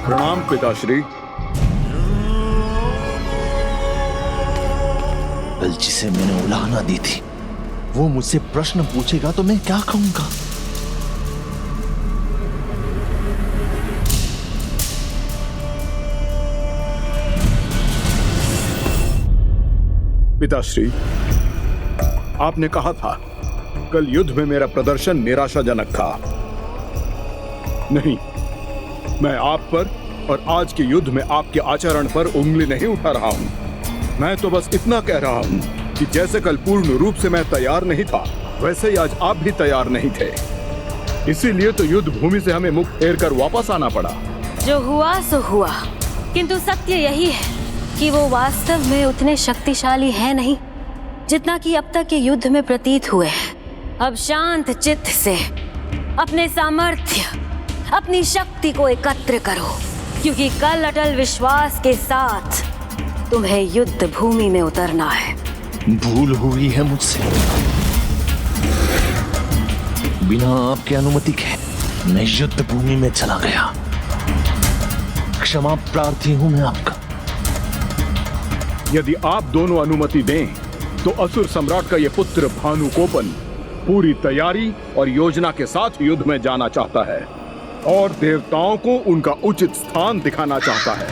प्रणाम पिताश्री। कल जिसे मैंने उलाहना दी थी वो मुझसे प्रश्न पूछेगा तो मैं क्या कहूंगा? पिताश्री, आपने कहा था कल युद्ध में मेरा प्रदर्शन निराशाजनक था। नहीं, मैं आप पर और आज के युद्ध में आपके आचरण पर उंगली नहीं उठा रहा हूं। मैं तो बस इतना कह रहा हूं कि जैसे कल पूर्ण रूप से मैं तैयार नहीं था, वैसे ही आज आप भी तैयार नहीं थे। इसीलिए तो युद्ध भूमि से हमें मुख फेर कर वापस आना पड़ा। जो हुआ सो हुआ, किंतु सत्य यही है कि वो वास्तव में उतने शक्तिशाली हैं नहीं जितना कि अब तक के युद्ध में प्रतीत हुए हैं। अब शांत चित्त से अपने सामर्थ्य, अपनी शक्ति को एकत्र करो, क्योंकि कल अटल विश्वास के साथ तुम्हें युद्ध भूमि में उतरना है। भूल हुई है मुझसे। बिना आपके अनुमति के मैं युद्ध भूमि में चला गया। क्षमा प्रार्थी हूं मैं आपका। यदि आप दोनों अनुमति दें तो असुर सम्राट का यह पुत्र भानुकोपन पूरी तैयारी और योजना के साथ युद्ध में जाना चाहता है और देवताओं को उनका उचित स्थान दिखाना चाहता है।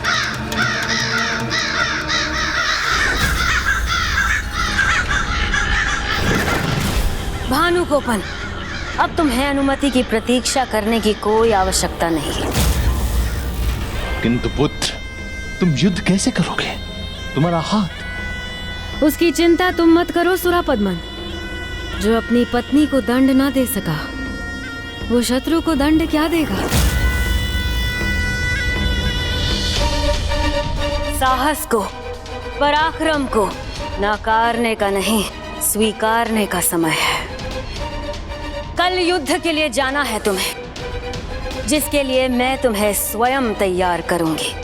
भानुकोपन, अब तुम्हें अनुमति की प्रतीक्षा करने की कोई आवश्यकता नहीं। किंतु पुत्र, तुम युद्ध कैसे करोगे? तुम्हारा हाथ। उसकी चिंता तुम मत करो सुरापद्मन। जो अपनी पत्नी को दंड ना दे सका, वो शत्रु को दंड क्या देगा? साहस को, पराक्रम को नकारने का नहीं, स्वीकारने का समय है। कल युद्ध के लिए जाना है तुम्हें, जिसके लिए मैं तुम्हें स्वयं तैयार करूंगी,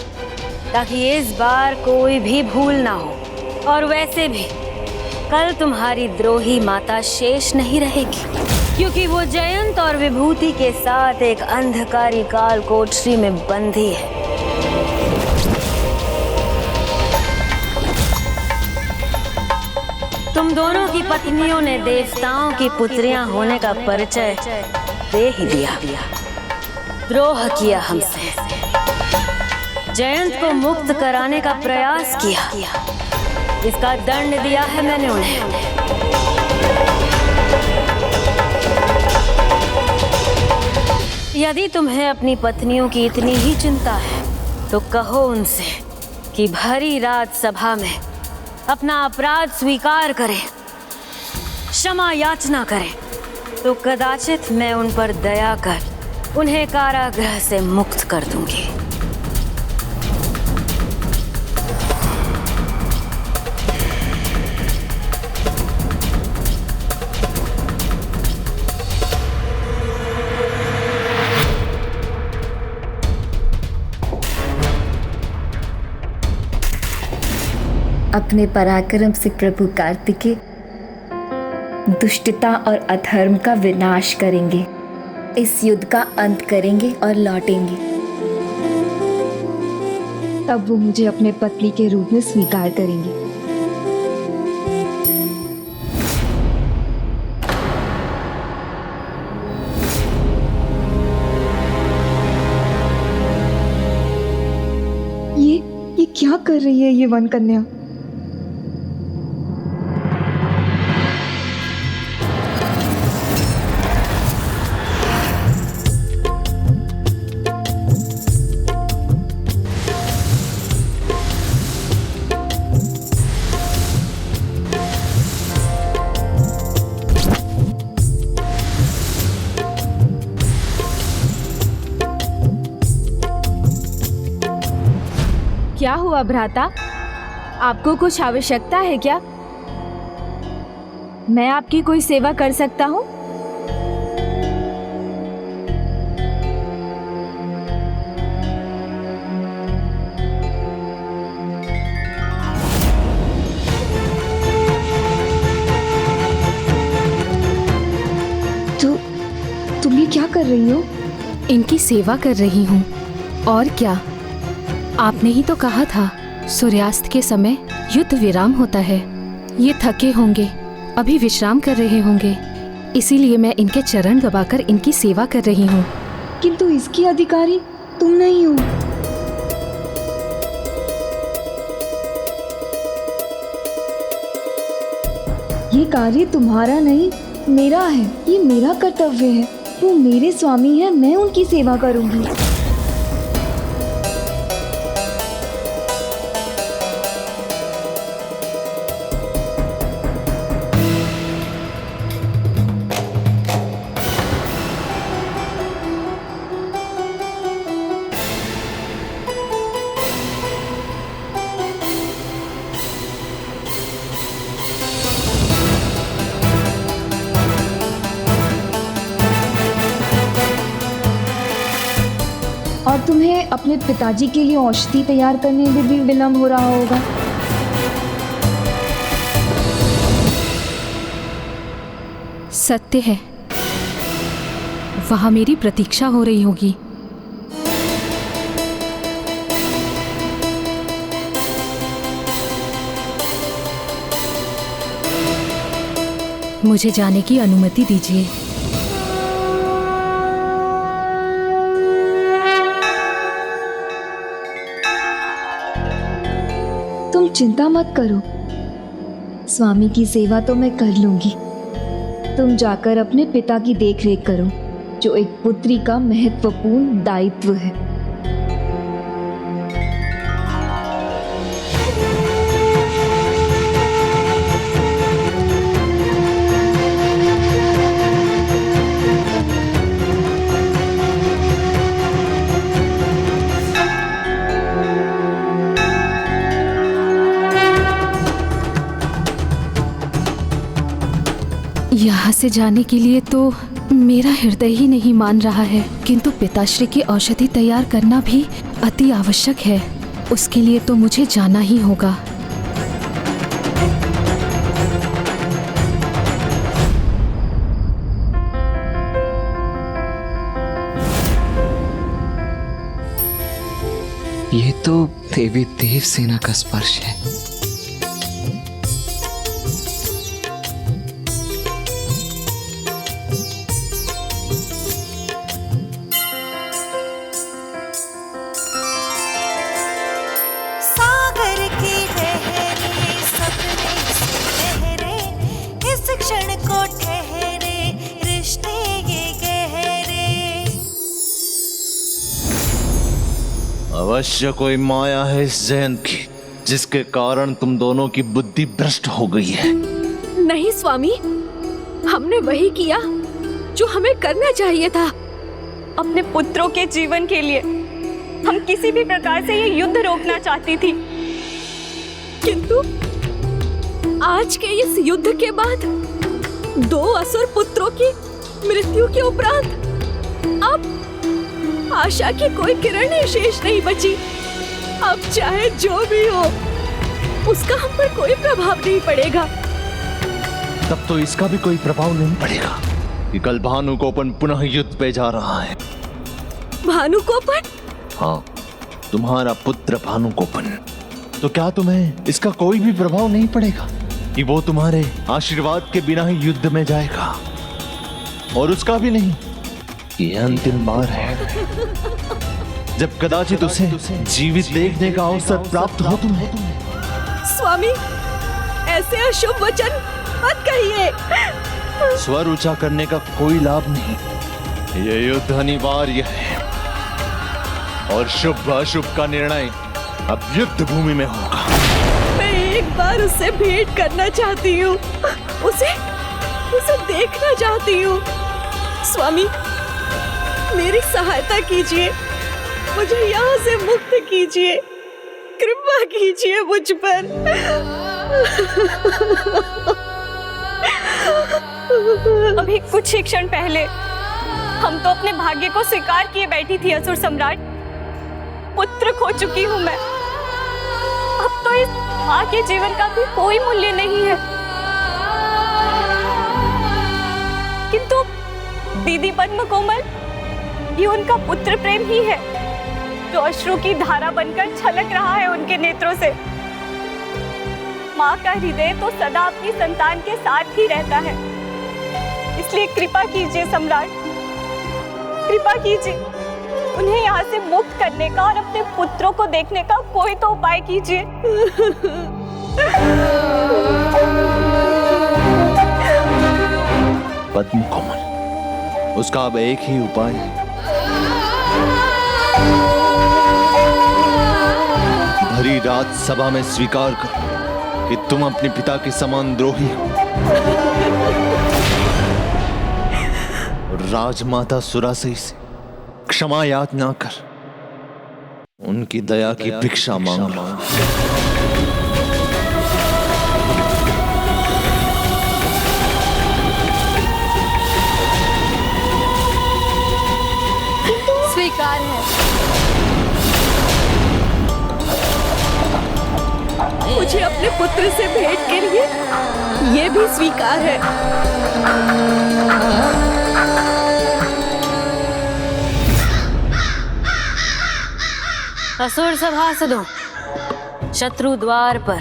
ताकि इस बार कोई भी भूल ना हो। और वैसे भी कल तुम्हारी द्रोही माता शेष नहीं रहेगी, क्योंकि वो जयंत और विभूति के साथ एक अंधकारी काल कोठरी में बंधी है। तुम दोनों की पत्नियों ने देवताओं की पुत्रियां होने का परिचय दे ही दिया। द्रोह किया हमसे, जयंत को मुक्त कराने का प्रयास किया। इसका दंड दिया है मैंने उन्हें। यदि तुम्हें अपनी पत्नियों की इतनी ही चिंता है तो कहो उनसे कि भरी रात सभा में अपना अपराध स्वीकार करें, क्षमा याचना करें, तो कदाचित मैं उन पर दया कर उन्हें कारागृह से मुक्त कर दूंगी। अपने पराक्रम से प्रभु कार्तिकेय दुष्टता और अधर्म का विनाश करेंगे, इस युद्ध का अंत करेंगे और लौटेंगे। तब वो मुझे अपने पति के रूप में स्वीकार करेंगे। ये क्या कर रही है ये वन कन्या? क्या हुआ भ्राता? आपको कुछ आवश्यकता है क्या? मैं आपकी कोई सेवा कर सकता हूँ? तुम ये क्या कर रही हो? इनकी सेवा कर रही हूँ। और क्या? आपने ही तो कहा था सूर्यास्त के समय युद्ध विराम होता है। ये थके होंगे, अभी विश्राम कर रहे होंगे, इसीलिए मैं इनके चरण दबाकर इनकी सेवा कर रही हूँ। किंतु इसकी अधिकारी तुम नहीं हो। ये कार्य तुम्हारा नहीं, मेरा है। ये मेरा कर्तव्य है। वो मेरे स्वामी है, मैं उनकी सेवा करूंगी। और तुम्हें अपने पिताजी के लिए औषधि तैयार करने में भी विलंब हो रहा होगा। सत्य है, वहां मेरी प्रतीक्षा हो रही होगी। मुझे जाने की अनुमति दीजिए। तुम चिंता मत करो, स्वामी की सेवा तो मैं कर लूंगी। तुम जाकर अपने पिता की देखरेख करो, जो एक पुत्री का महत्वपूर्ण दायित्व है। यहाँ से जाने के लिए तो मेरा हृदय ही नहीं मान रहा है, किंतु पिताश्री की औषधि तैयार करना भी अति आवश्यक है। उसके लिए तो मुझे जाना ही होगा। ये तो देवी देव सेना का स्पर्श है। अवश्य कोई माया है इस जयंत की, जिसके कारण तुम दोनों की बुद्धि भ्रष्ट हो गई है। नहीं स्वामी, हमने वही किया जो हमें करना चाहिए था। अपने पुत्रों के जीवन के लिए हम किसी भी प्रकार से ये युद्ध रोकना चाहती थी, किंतु आज के इस युद्ध के बाद 2 असुर पुत्रों की मृत्यु के उपरांत अब आशा की कोई किरण शेष नहीं बची। अब चाहे जो भी हो, उसका हम पर कोई प्रभाव नहीं पड़ेगा। तब तो इसका भी कोई प्रभाव नहीं पड़ेगा कि कल भानुकोपन पुनः युद्ध पे जा रहा है। भानुकोपन? हाँ, तुम्हारा पुत्र भानुकोपन। तो क्या तुम्हें इसका कोई भी प्रभाव नहीं पड़ेगा कि वो तुम्हारे आशीर्वाद के बिना ही युद्ध में जाएगा? और उसका भी नहीं कि यह अंतिम बार है जब कदाचित उसे जीवित देखने का अवसर प्राप्त हो तुम्हें। स्वामी, ऐसे अशुभ वचन मत कहिए। स्वर ऊंचा करने का कोई लाभ नहीं। यह युद्ध अनिवार्य है और शुभ अशुभ का निर्णय अब युद्ध भूमि में होगा। मैं एक बार उससे भेंट करना चाहती हूँ, उसे देखना चाहती हूँ। स्वामी, मेरी सहायता कीजिए, मुझे यहाँ से मुक्त कीजिए, कृपा कीजिए मुझ पर। अभी कुछ ही क्षण पहले हम तो अपने भाग्य को स्वीकार किए बैठी थी असुर सम्राट। पुत्र खो चुकी हूँ मैं। अब तो इस माँ के जीवन का भी कोई मूल्य नहीं है। किंतु दीदी पद्म कोमल, ये उनका पुत्र प्रेम ही है जो अश्रु की धारा बनकर छलक रहा है उनके नेत्रों से। माँ का हृदय तो सदा अपनी संतान के साथ ही रहता है। इसलिए कृपा कीजिए सम्राट, कृपा कीजिए, उन्हें यहाँ से मुक्त करने का और अपने पुत्रों को देखने का कोई तो उपाय कीजिए। पद्म कोमल, उसका अब एक ही उपाय है। भरी रात सभा में स्वीकार करो कि तुम अपने पिता के समान द्रोही हो और राजमाता सुरासई से क्षमा याचना कर उनकी दया की भिक्षा मांग लो। स्वीकार है। मुझे अपने पुत्र से भेंट के लिए ये भी स्वीकार है। असुर सभासदों, शत्रु द्वार पर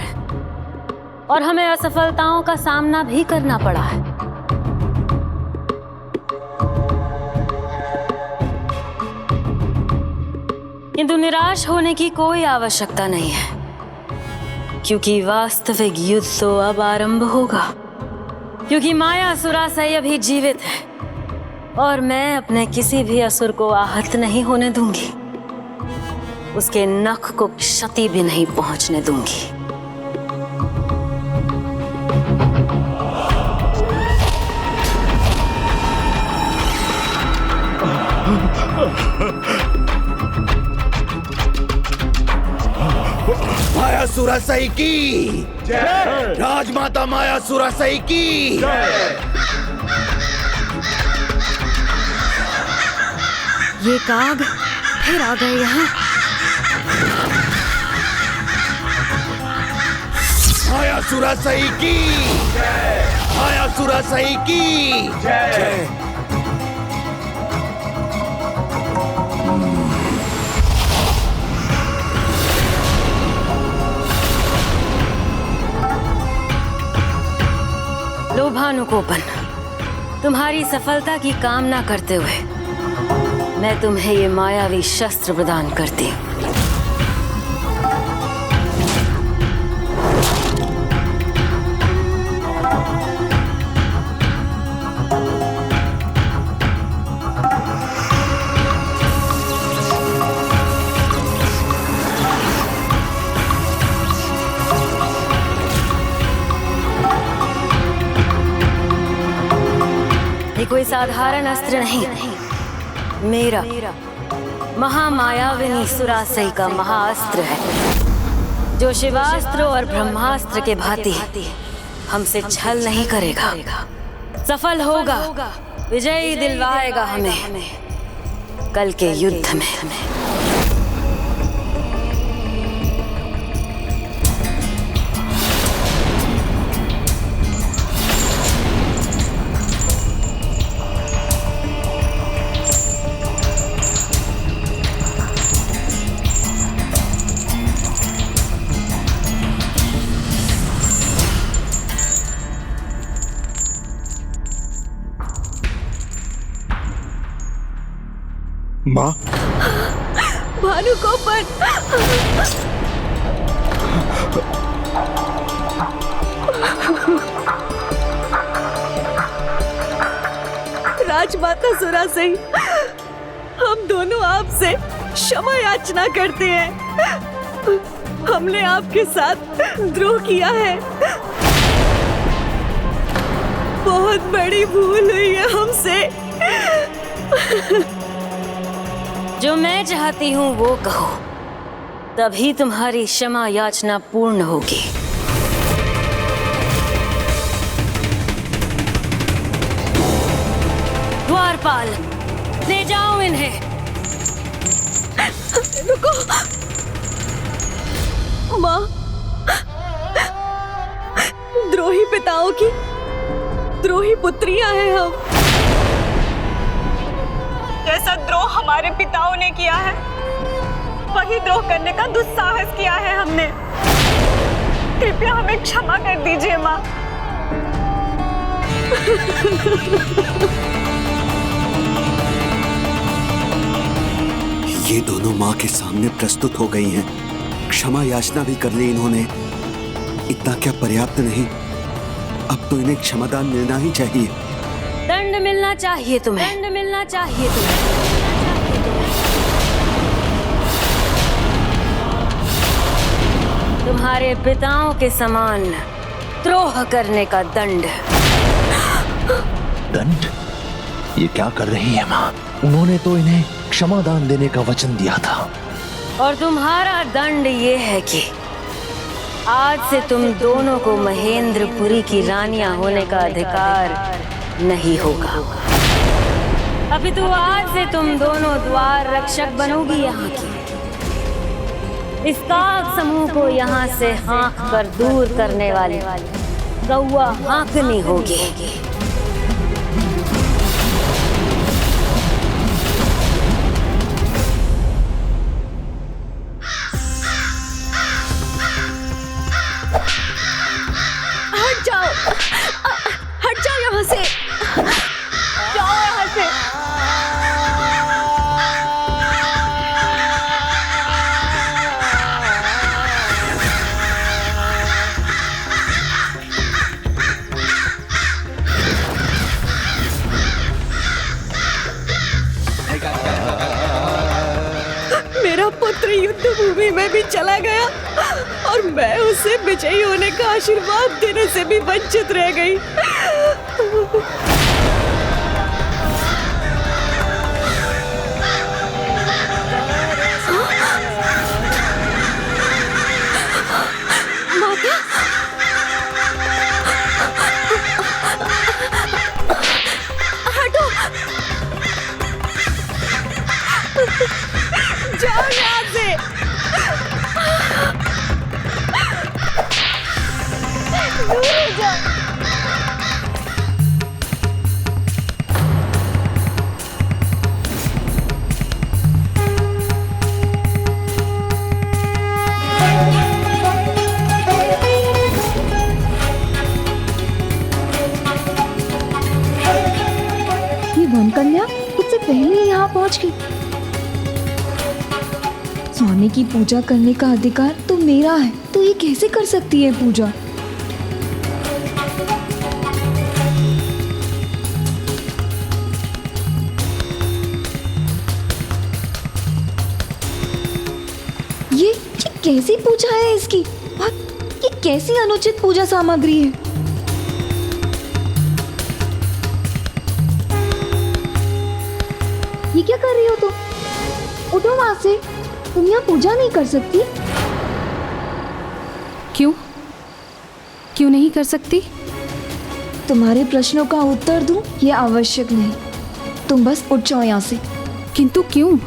और हमें असफलताओं का सामना भी करना पड़ा है। किंतु निराश होने की कोई आवश्यकता नहीं है, क्योंकि वास्तविक युद्ध तो अब आरंभ होगा। क्योंकि माया सुरासई अभी जीवित है और मैं अपने किसी भी असुर को आहत नहीं होने दूंगी, उसके नख को क्षति भी नहीं पहुंचने दूंगी। माया सुरासई की जय। राजमाता माया सुरासई की जय। ये काग फिर आ गए यहाँ। माया सुरासई की जय। माया सुरासई की जय। लो भानुकोपन, तुम्हारी सफलता की कामना करते हुए मैं तुम्हें ये मायावी शस्त्र प्रदान करती हूँ। ये कोई साधारण अस्त्र नहीं, मेरा महामायाविनी सुरासई का महाअस्त्र है, जो शिवास्त्र और ब्रह्मास्त्र के भांति हमसे छल नहीं करेगा, सफल होगा, विजयी दिलवाएगा हमें कल के युद्ध में। माँ, भानुकोपन, राजमाता सुरा सिंह, हम दोनों आपसे क्षमा याचना करते हैं। हमने आपके साथ द्रोह किया है, बहुत बड़ी भूल हुई है हमसे। जो मैं चाहती हूँ वो कहो, तभी तुम्हारी क्षमा याचना पूर्ण होगी। द्वारपाल, ले जाओ इन्हें। रुको माँ, द्रोही पिताओं की द्रोही पुत्रियां हैं हम। जैसा द्रोह हमारे पिताओं ने किया है, वही द्रोह करने का दुस्साहस किया है हमने। कृपया हमें क्षमा कर दीजिए माँ। ये दोनों माँ के सामने प्रस्तुत हो गई हैं। क्षमा याचना भी कर ली इन्होंने। इतना क्या पर्याप्त नहीं? अब तो इन्हें क्षमादान मिलना ही चाहिए। दंड मिलना चाहिए तुम्हें, दंड मिलना चाहिए तुम्हें। तुम्हारे पिताओं के समान द्रोह करने का दंड। दंड? ये क्या कर रही है माँ? उन्होंने तो इन्हें क्षमादान देने का वचन दिया था। और तुम्हारा दंड ये है कि आज से तुम दोनों को महेंद्रपुरी की रानियां होने का अधिकार नहीं होगा। अभी तो आज से तुम दोनों द्वार रक्षक बनोगी यहाँ की। इस काग समूह को यहाँ से हाँक कर दूर करने वाली गौआ हाँकनी होगी। हट जाओ यहाँ से, जाओ यहाँ से। मेरा पुत्र युद्ध भूमि में भी चला गया और मैं उसे विजयी होने का आशीर्वाद देने से भी वंचित रह गई। माता, हटो, जाओ यहाँ से। दूर हो जाओ। ये वनकन्या उससे पहले ही यहाँ पहुँच गई। स्वामी की पूजा करने का अधिकार तो मेरा है, तो ये कैसे कर सकती है पूजा? ये कैसी पूजा है इसकी? और ये कैसी अनुचित पूजा सामग्री है? ये क्या कर रही हो तुम? उठो वहां से, तुम यहाँ पूजा नहीं कर सकती। क्यों? क्यों नहीं कर सकती? तुम्हारे प्रश्नों का उत्तर दूं ये आवश्यक नहीं। तुम बस उठ जाओ यहाँ से। किंतु क्यों?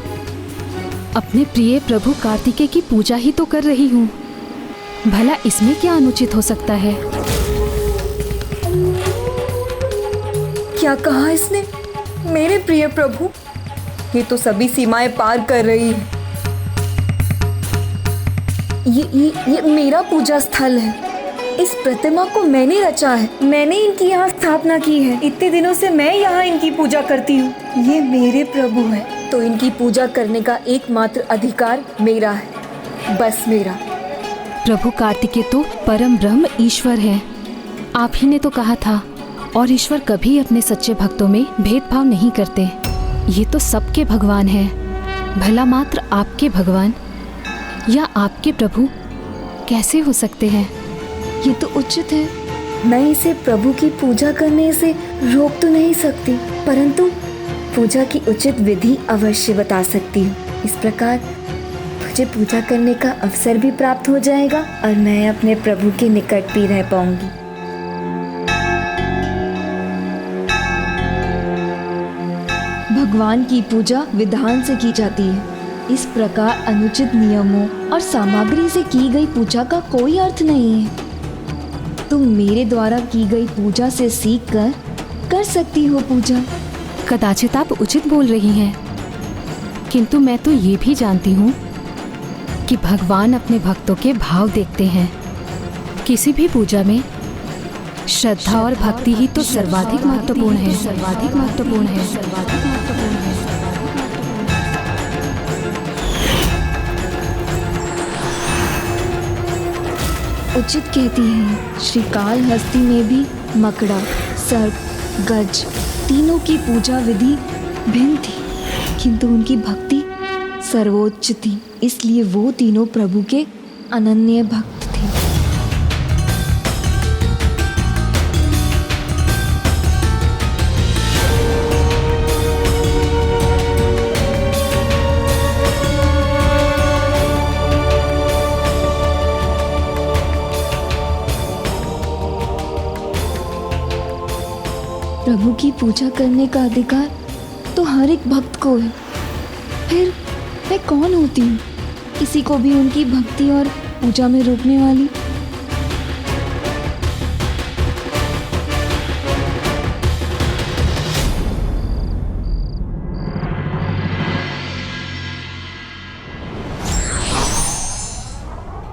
अपने प्रिय प्रभु कार्तिकेय की पूजा ही तो कर रही हूँ। भला इसमें क्या अनुचित हो सकता है? क्या कहा इसने? मेरे प्रिय प्रभु, ये तो सभी सीमाएं पार कर रही है। ये मेरा पूजा स्थल है। इस प्रतिमा को मैंने रचा है, मैंने इनकी यहाँ स्थापना की है। इतने दिनों से मैं यहाँ इनकी पूजा करती हूँ। ये मेरे प्रभु है। तो इनकी पूजा करने का एकमात्र अधिकार मेरा है, बस मेरा। प्रभु कार्तिकेय तो परम ब्रह्म ईश्वर हैं। आप ही ने तो कहा था, और ईश्वर कभी अपने सच्चे भक्तों में भेदभाव नहीं करते। ये तो सबके भगवान हैं। भला मात्र आपके भगवान या आपके प्रभु कैसे हो सकते हैं? ये तो उचित है। मैं इसे प्रभु की पूजा करने से रोक तो नहीं सकती, परंतु पूजा की उचित विधि अवश्य बता सकती हूँ। इस प्रकार मुझे पूजा करने का अवसर भी प्राप्त हो जाएगा और मैं अपने प्रभु के निकट भी रह पाऊंगी। भगवान की पूजा विधान से की जाती है। इस प्रकार अनुचित नियमों और सामग्री से की गई पूजा का कोई अर्थ नहीं है। तुम मेरे द्वारा की गई पूजा से सीख कर सकती हो पूजा। कदाचित आप उचित बोल रही हैं, किंतु मैं तो ये भी जानती हूँ कि भगवान अपने भक्तों के भाव देखते हैं। किसी भी पूजा में श्रद्धा और भक्ति ही तो सर्वाधिक महत्वपूर्ण है। सर्वाधिक महत्वपूर्ण है। सर्वाधिक महत्वपूर्ण है। उचित कहती है। श्रीकालहस्ती में भी मकड़ा, सर्प, गज तीनों की पूजा विधि भिन्न थी, किंतु उनकी भक्ति सर्वोच्च थी। इसलिए वो तीनों प्रभु के अनन्य भक्त थे। प्रभु की पूजा करने का अधिकार तो हर एक भक्त को है। फिर मैं कौन होती हूँ किसी को भी उनकी भक्ति और पूजा में रोकने वाली?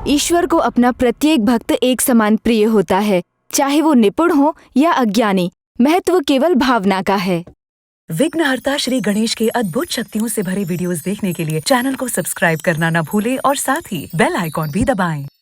ईश्वर को अपना प्रत्येक भक्त एक समान प्रिय होता है, चाहे वो निपुण हो या अज्ञानी। महत्व केवल भावना का है। विघ्नहर्ता श्री गणेश के अद्भुत शक्तियों से भरे वीडियोस देखने के लिए चैनल को सब्सक्राइब करना न भूलें और साथ ही बेल आइकॉन भी दबाएं।